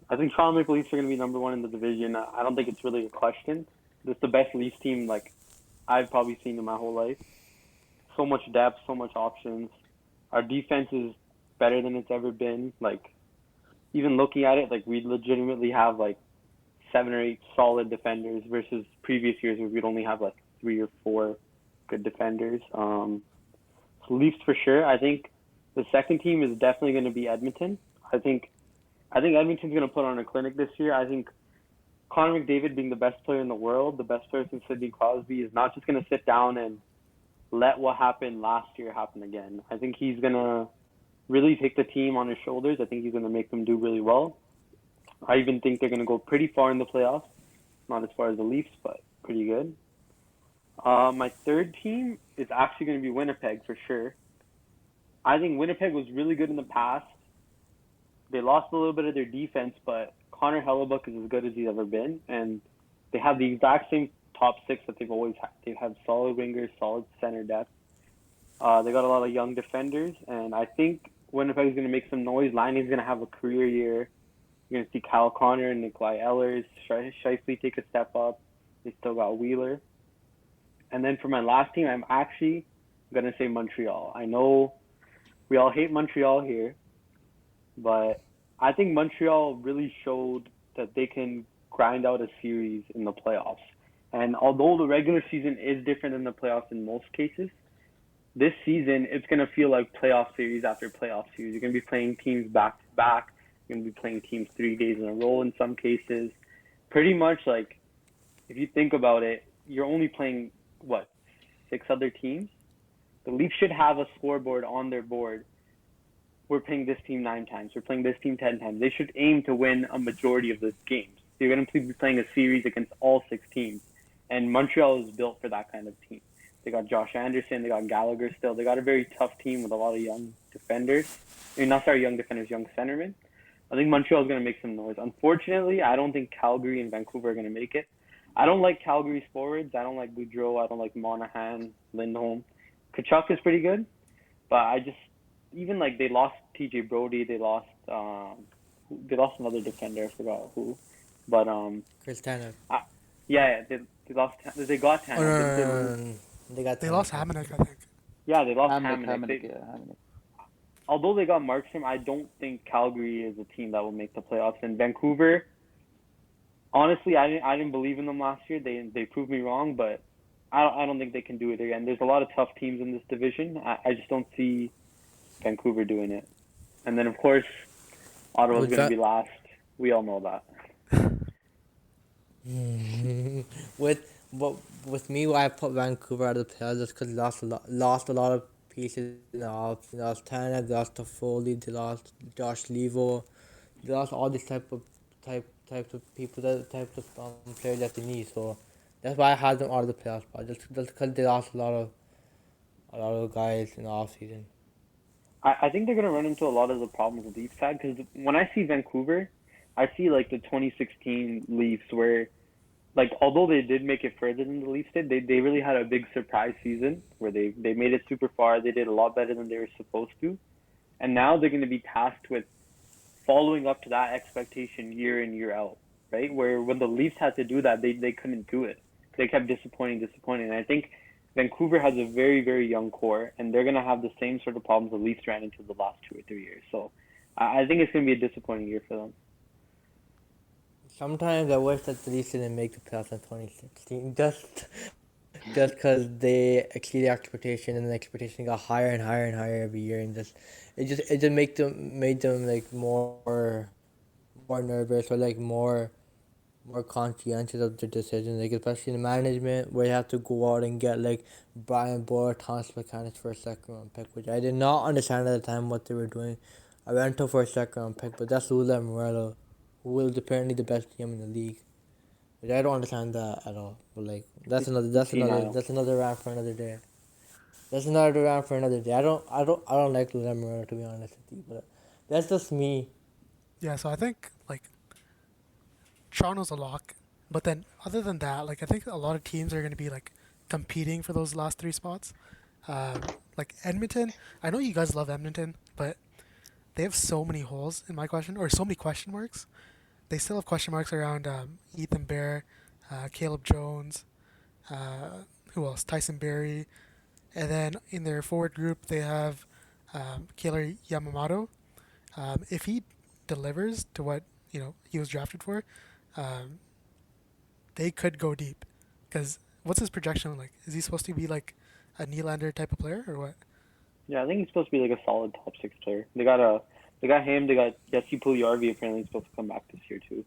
S1: Toronto Maple Leafs are going to be number one in the division. I don't think it's really a question. It's the best Leafs team like I've probably seen in my whole life. So much depth, so much options. Our defense is better than it's ever been. Like even looking at it, like we legitimately have like 7 or 8 solid defenders versus previous years where we'd only have like 3 or 4 good defenders. So Leafs for sure. I think the second team is definitely going to be Edmonton. I think Edmonton's going to put on a clinic this year. I think Connor McDavid, being the best player in the world, the best player since Sidney Crosby, is not just going to sit down and let what happened last year happen again. I think he's going to really take the team on his shoulders. I think he's going to make them do really well. I even think they're going to go pretty far in the playoffs. Not as far as the Leafs, but pretty good. My third team is actually going to be Winnipeg for sure. I think Winnipeg was really good in the past. They lost a little bit of their defense, but Connor Hellebuck is as good as he's ever been, and they have the exact same top six that they've always had. They have solid wingers, solid center depth. They got a lot of young defenders, and I think Winnipeg is going to make some noise. Liney's going to have a career year. You're going to see Kyle Connor and Nikolai Ehlers, Scheifele take a step up. They still got Wheeler. And then for my last team, I'm actually going to say Montreal. I know we all hate Montreal here, but I think Montreal really showed that they can grind out a series in the playoffs. And although the regular season is different than the playoffs in most cases, this season it's going to feel like playoff series after playoff series. You're going to be playing teams back to back. You're going to be playing teams 3 days in a row in some cases. Pretty much like, if you think about it, you're only playing, 6 other teams? The Leafs should have a scoreboard on their board. We're playing this team 9 times. We're playing this team 10 times. They should aim to win a majority of those games. You're going to be playing a series against all 6 teams. And Montreal is built for that kind of team. They got Josh Anderson. They got Gallagher still. They got a very tough team with a lot of young defenders. Young defenders, young centermen. I think Montreal is going to make some noise. Unfortunately, I don't think Calgary and Vancouver are going to make it. I don't like Calgary's forwards. I don't like Boudreau. I don't like Monahan, Lindholm. Kachuk is pretty good, but even like they lost TJ Brody. They lost another defender. I forgot who, but
S5: Chris Tanev.
S1: they lost. They got Tanev.
S5: No.
S3: They lost Hamonic, I think.
S1: Yeah, they lost
S2: Hamnick,
S1: Hamonic.
S2: Hamnick.
S1: Although they got Markstrom, I don't think Calgary is a team that will make the playoffs. And Vancouver, Honestly, I didn't believe in them last year. They proved me wrong, but I don't think they can do it again. There's a lot of tough teams in this division. I just don't see Vancouver doing it. And then of course Ottawa's
S5: With
S1: going to
S5: that,
S1: be last. We all know that.
S5: with but with me, why I put Vancouver out of the playoffs just because lost a lot of pieces in the off. They lost Tana, they lost Toffoli, they lost Josh Levo, they lost all these types of people, that types of players that they need. So that's why I had them out of the playoffs. But just because they lost a lot of guys in the off season.
S1: I think they're going to run into a lot of the problems the Leafs had because when I see Vancouver, I see like the 2016 Leafs where like although they did make it further than the Leafs did, they really had a big surprise season where they made it super far. They did a lot better than they were supposed to, and now they're going to be tasked with following up to that expectation year in year out, right? Where when the Leafs had to do that, they couldn't do it. They kept disappointing. And I think Vancouver has a very young core, and they're gonna have the same sort of problems the Leafs ran into the last 2 or 3 years. So I think it's gonna be a disappointing year for them.
S5: Sometimes I wish that the Leafs didn't make the playoffs in 2016, just because they exceeded expectation and the expectation got higher and higher and higher every year, and it just made them like more nervous or like more conscientious of their decisions, like especially in management where you have to go out and get like Brian Boyer, Thomas Mechanics for a second round pick, which I did not understand at the time what they were doing. I went to for a second round pick, but that's Lula Morello, who is apparently the best GM in the league. Which I don't understand that at all. But like
S1: It's senile.
S5: that's another round for another day. That's another round for another day. I don't like Lula Morello, to be honest with you, but that's just me.
S3: Yeah, so I think like Toronto's a lock, but then other than that, like I think a lot of teams are going to be like competing for those last three spots. Like Edmonton, I know you guys love Edmonton, but they have so many holes in my question, or so many question marks. They still have question marks around Ethan Bear, Caleb Jones, who else? Tyson Berry, and then in their forward group they have Kailer Yamamoto. If he delivers to what he was drafted for, um, they could go deep. Because what's his projection like? Is he supposed to be like a Nylander type of player or what?
S1: Yeah, I think he's supposed to be like a solid top six player. They got him. They got Jesse Puljujarvi apparently supposed to come back this year too.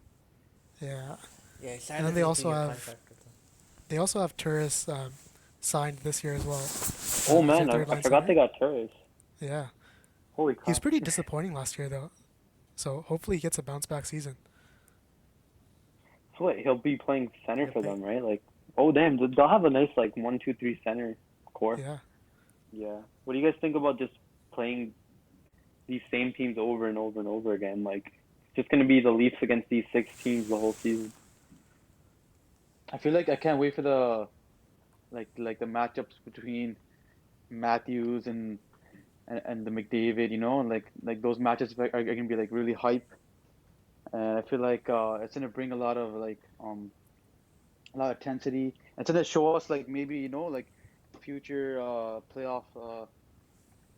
S3: Yeah,
S5: Yeah, he
S3: and
S5: signed
S3: then
S5: a 3 year contract with them.
S3: they also have Turris signed this year as well.
S1: Oh
S3: As their
S1: man,
S3: third
S1: I
S3: line
S1: forgot they
S3: center.
S1: got Turris.
S3: Yeah,
S1: Holy
S3: he was
S1: crap.
S3: pretty disappointing last year though. So hopefully he gets a bounce back season.
S1: So wait, he'll be playing center
S5: He'll
S1: for
S5: play.
S1: them, right? Like, oh damn, they'll have a nice like 1, 2, 3 center core.
S3: Yeah.
S1: Yeah. What do you guys think about just playing these same teams over and over and over again? Like, it's just gonna be the Leafs against these six teams the whole season.
S2: I feel like I can't wait for the like the matchups between Matthews and the McDavid, like those matches are gonna be like really hype, and I feel like it's gonna bring a lot of intensity. It's gonna show us like maybe like future playoff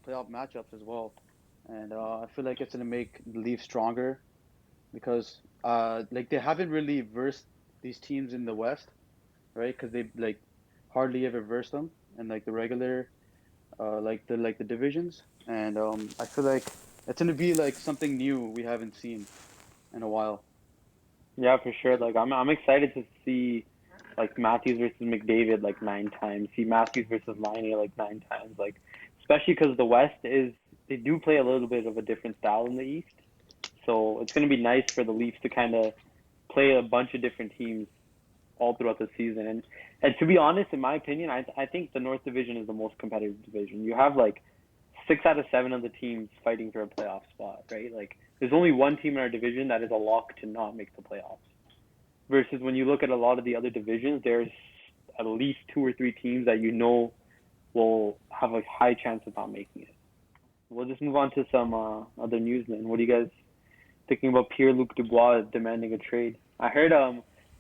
S2: matchups as well, and I feel like it's gonna make the Leafs stronger because like they haven't really versed these teams in the West, right? Because they like hardly ever verse them in like the regular like the divisions, and I feel like it's gonna be like something new we haven't seen in a while.
S1: Yeah, for sure. Like, I'm excited to see like Matthews versus McDavid like 9 times. See Matthews versus Liney like 9 times. Like, especially because the West is they do play a little bit of a different style than the East. So it's gonna be nice for the Leafs to kind of play a bunch of different teams all throughout the season. And to be honest, in my opinion, I think the North Division is the most competitive division. You have like 6 out of 7 of the teams fighting for a playoff spot, right? Like there's only one team in our division that is a lock to not make the playoffs. Versus when you look at a lot of the other divisions, there's at least 2 or 3 teams that will have a high chance of not making it. We'll just move on to some other news then. What do you guys thinking about Pierre Luc Dubois demanding a trade? I heard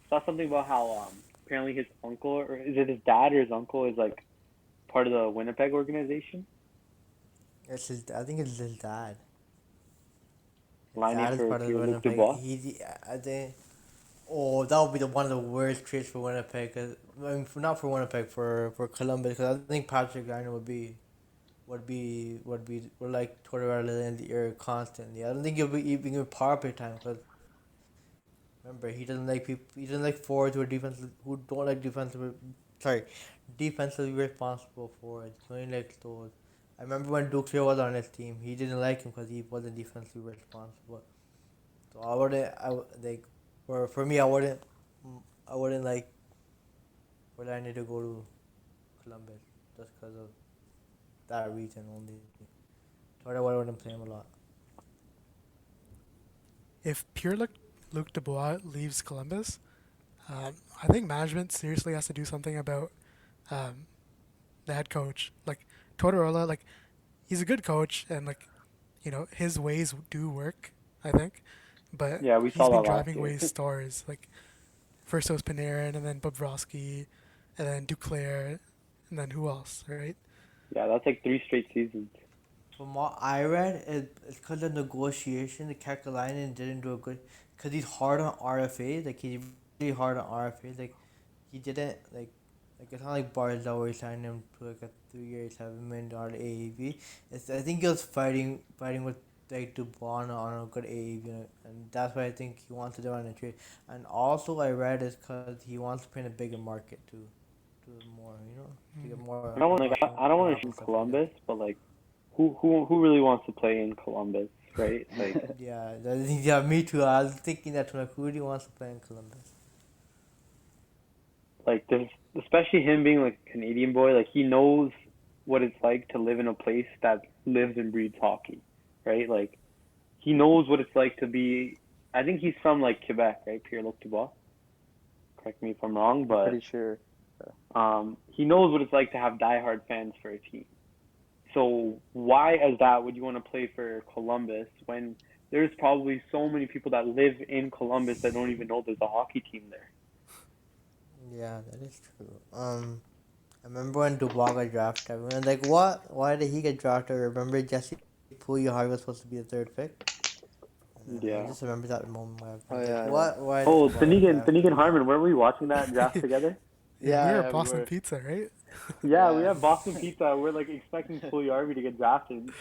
S1: saw something about how apparently his uncle or is it his dad or his uncle is like part of the Winnipeg organization,
S5: I think it's his dad. His
S1: lining
S5: dad is
S1: for
S5: part of the
S1: Pierre Luc
S5: Winnipeg.
S1: Dubois.
S5: I think. Oh, that would be one of the worst trades for Winnipeg. 'Cause, I mean, not for Winnipeg, for Columbus. Because I think Patrick Garner would like Tortorella in the air constantly. I don't think he'll be even in power play time. Because remember, he doesn't like people. He doesn't like forwards who don't like defensive. Sorry, defensively responsible forwards. He only likes those. I remember when Duclair was on his team, he didn't like him because he wasn't defensively responsible. So I wouldn't. Like for me. I wouldn't like Orlando to go to Columbus just because of that reason only. Thought I wouldn't play him a lot.
S3: If pure Luc Dubois leaves Columbus, I think management seriously has to do something about um, the head coach. Like Tortorella, like he's a good coach, and like his ways do work. I think, but
S1: Yeah, we
S3: he's
S1: saw
S3: been
S1: that last
S3: driving
S1: year.
S3: away stars. Like first it was Panarin, and then Bobrovsky, and then Duclair, and then who else? Right?
S1: Yeah, that's like 3 straight seasons.
S5: From what I read, it's because of negotiation. The Kekalainen didn't do a good because he's hard on RFA. Like he's really hard on RFA. Like he didn't like it's not like Barzal where he signed him to like a 3 year $7 million AAV. It's I think he was fighting with like Dubois on a good AAV, and that's why I think he wants to do on a trade. And also I read is because he wants to play in a bigger market too, to more to get
S3: Mm.
S5: more
S1: I don't want
S5: cap
S1: to
S5: and
S1: shoot
S5: stuff like that.
S1: Columbus, but like, who really wants to play in Columbus, right? Like,
S5: Yeah, yeah, me too. I was thinking that too. Like, who really wants to play in Columbus?
S1: there's especially him being like a Canadian boy. Like, he knows what it's like to live in a place that lives and breathes hockey, right? Like, he knows what it's like to be. I think he's from like Quebec, right? Pierre-Luc Dubois. Correct me if I'm wrong,
S2: I'm pretty
S1: but
S2: sure.
S1: he knows what it's like to have diehard fans for a team. So why, as that, would you want to play for Columbus when there's probably so many people that live in Columbus that don't even know there's a hockey team there?
S5: Yeah, that is true. I remember when Dubois got drafted. Everyone was like, "What? Why did he get drafted?" Remember Jesse Puljujarvi was supposed to be the third pick. I
S1: Yeah.
S5: just remember that moment where I
S2: Oh
S5: was like,
S2: yeah, yeah,
S5: "What? Why did
S1: Oh,
S5: Dubois get
S1: Tanigan
S5: drafted?"
S1: Harmon, were we watching that draft together?
S3: Yeah, we
S2: yeah,
S3: were
S2: yeah. We
S3: Boston
S2: were.
S3: Pizza, right?
S1: Yeah, we
S2: Yeah.
S1: have Boston Pizza. We're like expecting Pugliarvi to get drafted.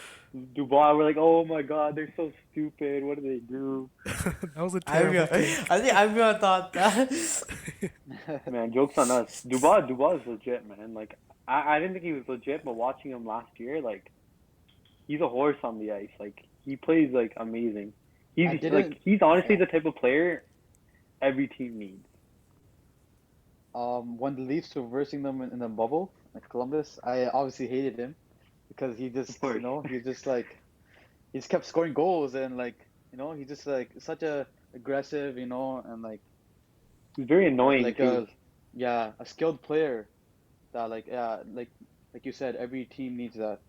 S1: Dubois, we're like, oh my god, they're so stupid. What do they do?
S3: That was a
S5: Everyone,
S3: terrible take.
S5: I think everyone thought that.
S1: Man, jokes on us. Dubois is legit, man. Like, I didn't think he was legit, but watching him last year, like, he's a horse on the ice. Like, he plays like amazing.
S2: I didn't.
S1: He's honestly
S2: Yeah.
S1: the type of player every team needs.
S2: When the Leafs were versing them in the bubble at Columbus, I obviously hated him because
S1: Of course.
S2: he just like he just kept scoring goals and like he's just like such a aggressive, and
S1: He's very annoying
S2: like
S1: too.
S2: a skilled player that like you said, every team needs that.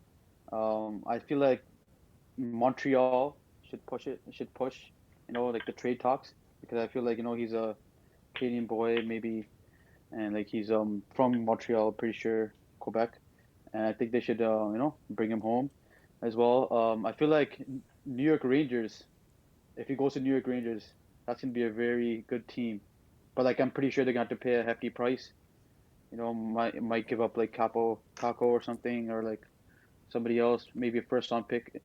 S2: I feel like Montreal should push, like the trade talks because I feel like he's a Canadian boy maybe, and like he's from Montreal, pretty sure Quebec, and I think they should bring him home as well. I feel like New York Rangers, if he goes to New York Rangers, that's gonna be a very good team. But like I'm pretty sure they're gonna have to pay a hefty price. Might give up like Capo or something, or like somebody else, maybe a first round pick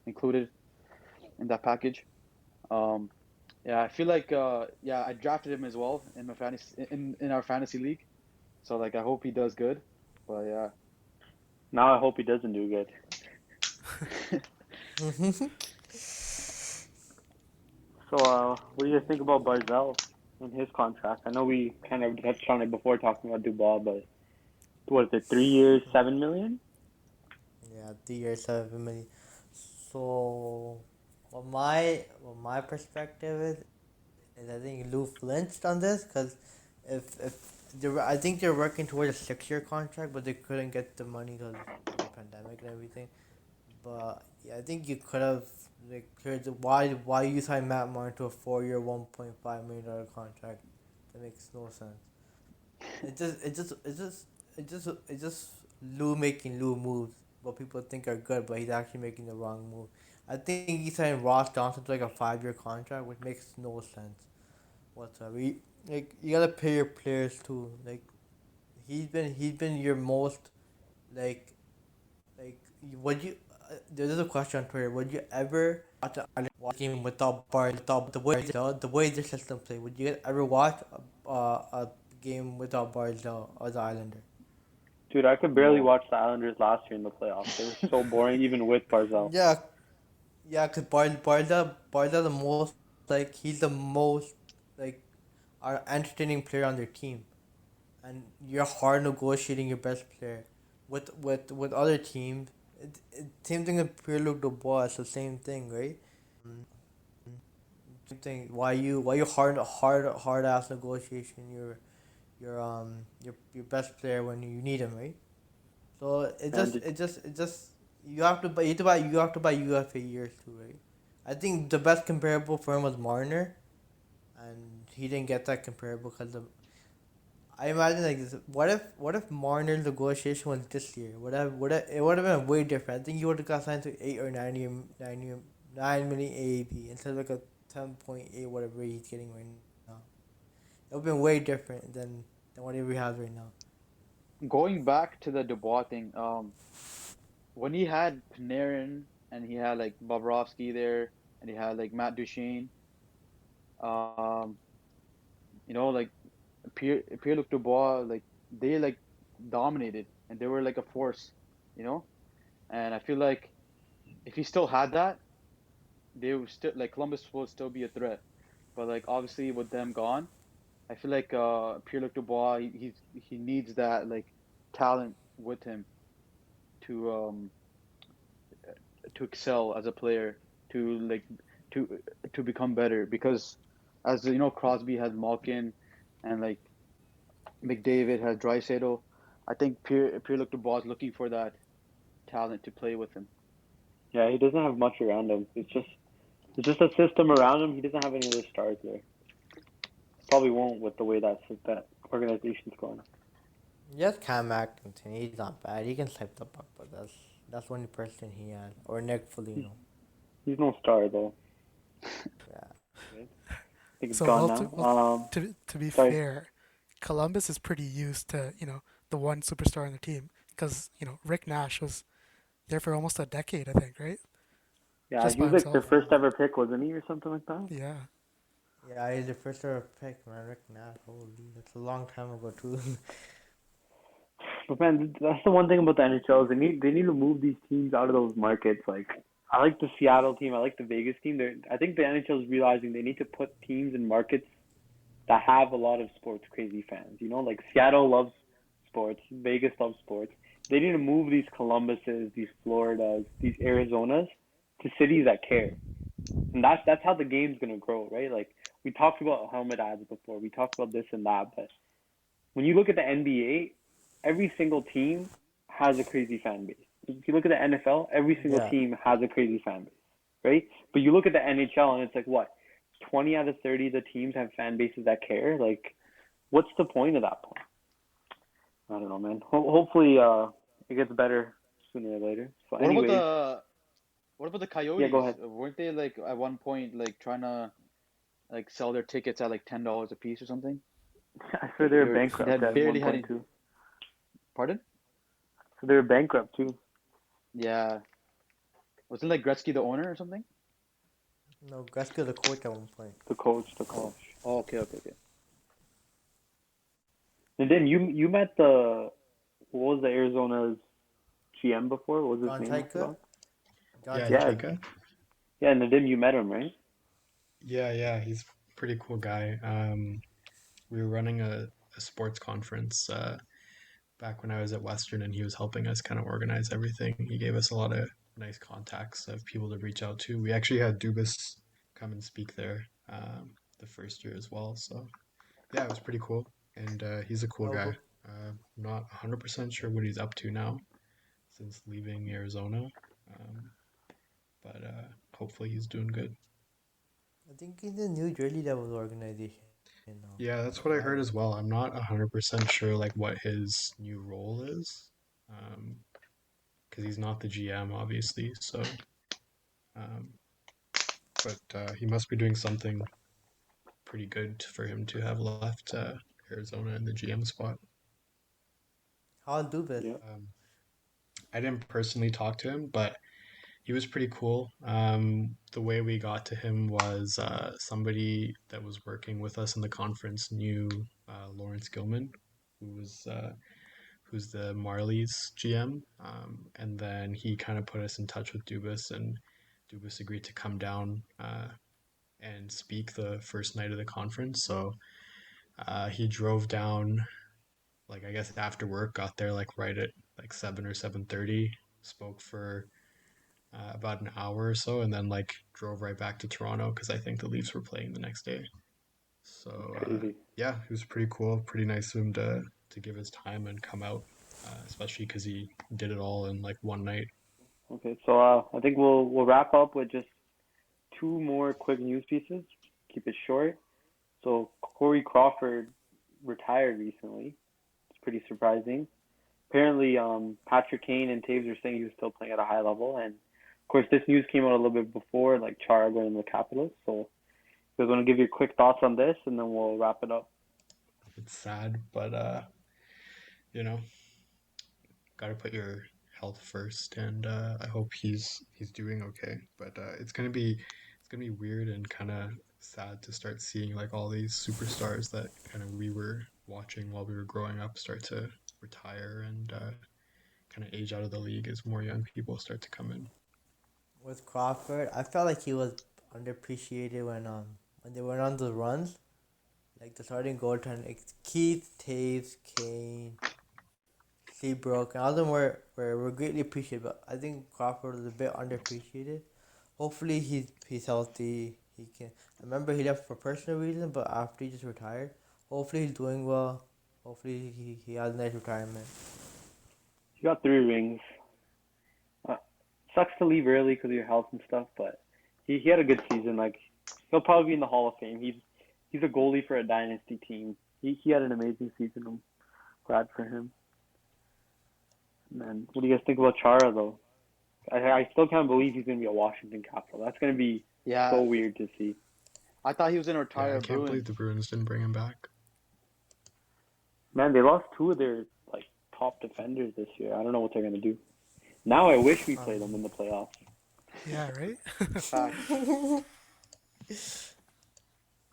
S2: included in that package. Um, yeah, I feel like I drafted him as well in my fantasy in our fantasy league. So like I hope he does good. But yeah.
S1: Now I hope he doesn't do good. So, what do you think about Barzell and his contract? I know we kind of touched on it before talking about Dubois, but what is it? 3 years, 7 million?
S5: Yeah, 3 years, 7 million. So, what my perspective is I think Lou flinched on this because if I think they're working towards a 6 year contract, but they couldn't get the money because of the pandemic and everything. But yeah, I think you could have like cleared why you sign Matt Martin to a 4 year $1.5 million contract. That makes no sense. It just Lou making Lou moves what people think are good, but he's actually making the wrong move. I think he signed Ross Johnson to like a 5 year contract, which makes no sense. whatsoever. Like you gotta pay your players too. Like he's been your most like would you? There's a question on Twitter. Would you ever watch a game without bar the way the system play? Would you ever watch a game without Barzell or the Islander?
S1: Dude, I could barely
S2: No.
S1: watch the Islanders last year in the playoffs. They were so boring, even with Barzell.
S5: Yeah, yeah, cause Barza the most like he's the most like entertaining player on their team, and you're hard negotiating your best player. With other teams, same thing with Pierre Luc Dubois. It's the same thing, right? Mm, Same thing. Why you hard ass negotiation your best player when you need him, right? So
S1: And
S5: it just you have to buy UFA years too, right? I think the best comparable for him was Marner, and he didn't get that comparable because of. I imagine like this. What if Marner's negotiation was this year? It would have been way different. I think he would have got signed to 8 or 9 million AAP instead of like a 10.8 whatever he's getting right now. It would have been way different than whatever he has right now.
S2: Going back to the Dubois thing, when he had Panarin and he had like Bobrovsky there and he had like Matt Duchene, um, like Pierre-Luc Dubois, like they like dominated and they were like a force, you know. And I feel like if he still had that, they would still like Columbus will still be a threat. But like obviously with them gone, I feel like Pierre-Luc Dubois he needs that like talent with him to to excel as a player, to like to to become better because as you know Crosby has Malkin and like McDavid has Draisaitl. I think Pierre-Luc Dubois is looking for that talent to play with him.
S1: yeah, he doesn't have much around him. It's just a system around him. He doesn't have any other stars there. Probably won't with the way that organization's going.
S5: Yes, Cam Atkinson, he's not bad. He can swipe the puck, but that's the only person he has. Or Nick Foligno.
S1: He's no star though.
S5: Yeah.
S1: Right? I think it's
S3: So
S1: gone
S3: well,
S1: now.
S3: to be
S1: Sorry.
S3: fair, Columbus is pretty used to the one superstar on the team because Rick Nash was there for almost a decade, I think, right?
S1: Yeah,
S3: Just
S1: he
S3: by
S1: was like their
S3: himself.
S1: first ever pick, wasn't he, or something like that?
S3: Yeah.
S5: Yeah, he's the first ever pick, man. Rick Nash. Holy, that's a long time ago, too.
S1: But man, that's the one thing about the NHL is they need to move these teams out of those markets. Like I like the Seattle team, I like the Vegas team. I think the NHL is realizing they need to put teams in markets that have a lot of sports crazy fans. Like Seattle loves sports, Vegas loves sports. They need to move these Columbuses, these Floridas, these Arizonas to cities that care. And that's how the game's gonna grow, right? Like we talked about helmet ads before, we talked about this and that, but when you look at the NBA, every single team has a crazy fan base. If you look at the NFL, every single
S5: Yeah.
S1: team has a crazy fan base, right? But you look at the NHL and it's like what? 20 out of 30 of the teams have fan bases that care. Like, what's the point of that point? I don't know, man. Hopefully, it gets better sooner or later. So,
S2: What about
S1: anyways,
S2: the
S1: yeah, go
S2: Coyotes?
S1: ahead.
S2: Weren't they like at one point like trying to like sell their tickets at like $10 a piece or something?
S1: I heard they were
S2: They
S1: bankrupt
S2: had
S1: at one
S2: barely had
S1: point
S2: any.
S1: too.
S2: Pardon?
S1: So they were bankrupt too.
S2: Yeah. Wasn't like Gretzky the owner or something?
S5: No, Gretzky was a coach at one point.
S1: The coach.
S2: Oh. Oh, okay.
S1: And then you met what was the Arizona's GM before? What was his
S5: John
S1: name? I
S5: Chaika?
S1: forgot.
S5: John
S4: Yeah,
S1: Yeah,
S5: Chaika.
S4: Chika.
S1: yeah. Nadim, you met him, right?
S4: Yeah, he's a pretty cool guy. We were running a sports conference back when I was at Western, and he was helping us kind of organize everything. He gave us a lot of nice contacts of people to reach out to. We actually had Dubas come and speak there the first year as well. So yeah, it was pretty cool. And he's a cool
S5: Oh,
S4: guy. Not 100% sure what he's up to now since leaving Arizona, um, but hopefully he's doing good.
S5: I think he's the New Jersey Devils organization now.
S4: Yeah, that's
S5: If
S4: what I
S5: I'm not
S4: heard as
S5: wrong.
S4: well. I'm not 100% sure like what his new role is, um, because he's not the GM, obviously. So, um, but he must be doing something pretty good for him to have left Arizona in the GM spot.
S5: How Dubas?
S1: Yeah.
S4: I didn't personally talk to him, but he was pretty cool. The way we got to him was somebody that was working with us in the conference knew Lawrence Gilman, who was who's the Marlies GM, and then he kind of put us in touch with Dubas, and Dubas agreed to come down and speak the first night of the conference. So he drove down, like I guess after work, got there like right at like 7 or 7:30, spoke for about an hour or so, and then like drove right back to Toronto because I think the Leafs were playing the next day. So
S1: Crazy.
S4: yeah, it was pretty cool, pretty nice of him to give his time and come out, especially because he did it all in like one night.
S1: Okay, so I think we'll wrap up with just two more quick news pieces. Keep it short. So Corey Crawford retired recently. It's pretty surprising. Apparently, Patrick Kane and Taves are saying he was still playing at a high level, and of course, this news came out a little bit before, like Chara going to the Capitals. So, we're going to give you quick thoughts on this, and then we'll wrap it up.
S4: It's sad, but you know, gotta put your health first, and I hope he's doing okay. But it's gonna be weird and kind of sad to start seeing like all these superstars that kind of we were watching while we were growing up start to retire and kind of age out of the league as more young people start to come in.
S5: With Crawford, I felt like he was underappreciated when they went on the runs. Like the starting goaltender, like Keith, Taves, Kane, Seabrook, and all of them were greatly appreciated. But I think Crawford was a bit underappreciated. Hopefully he's healthy. He can. I remember he left for personal reasons, but after he just retired, hopefully he's doing well. Hopefully he has a nice retirement.
S1: He got 3 rings. Uh, Sucks to leave early because of your health and stuff, but he had a good season. Like he'll probably be in the Hall of Fame. He's a goalie for a dynasty team. He had an amazing season. I'm glad for him. Man, what do you guys think about Chara though? I still can't believe he's gonna be a Washington Capital. That's gonna be so
S2: Yeah,
S1: weird to see.
S2: I thought he was gonna
S4: Yeah,
S2: retire
S4: I
S2: a
S4: can't believe
S2: Bruins.
S4: the Bruins didn't bring him back.
S1: Man, they lost two of their like top defenders this year. I don't know what they're gonna do. Now I wish we played them in the playoffs.
S3: Yeah, right?
S2: Facts.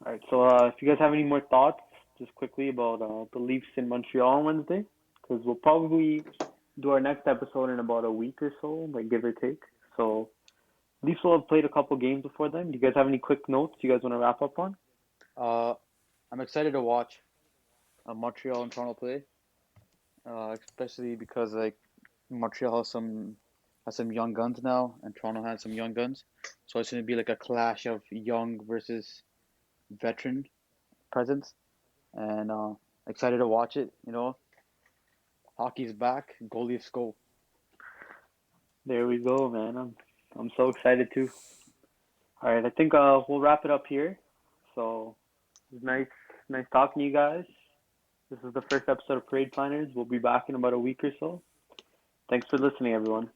S1: All right, so if you guys have any more thoughts, just quickly about the Leafs in Montreal on Wednesday, because we'll probably do our next episode in about a week or so, like give or take. So Leafs will have played a couple games before then. Do you guys have any quick notes you guys want to wrap up on?
S2: Uh, I'm excited to watch Montreal and Toronto play, especially because like Montreal has some young guns now, and Toronto has some young guns. So it's gonna be like a clash of young versus veteran presence, and excited to watch it. Hockey's back. Go Leafs, go!
S1: There we go, man. I'm so excited too. All right, I think we'll wrap it up here. So it was nice talking to you guys. This is the first episode of Parade Planners. We'll be back in about a week or so. Thanks for listening, everyone.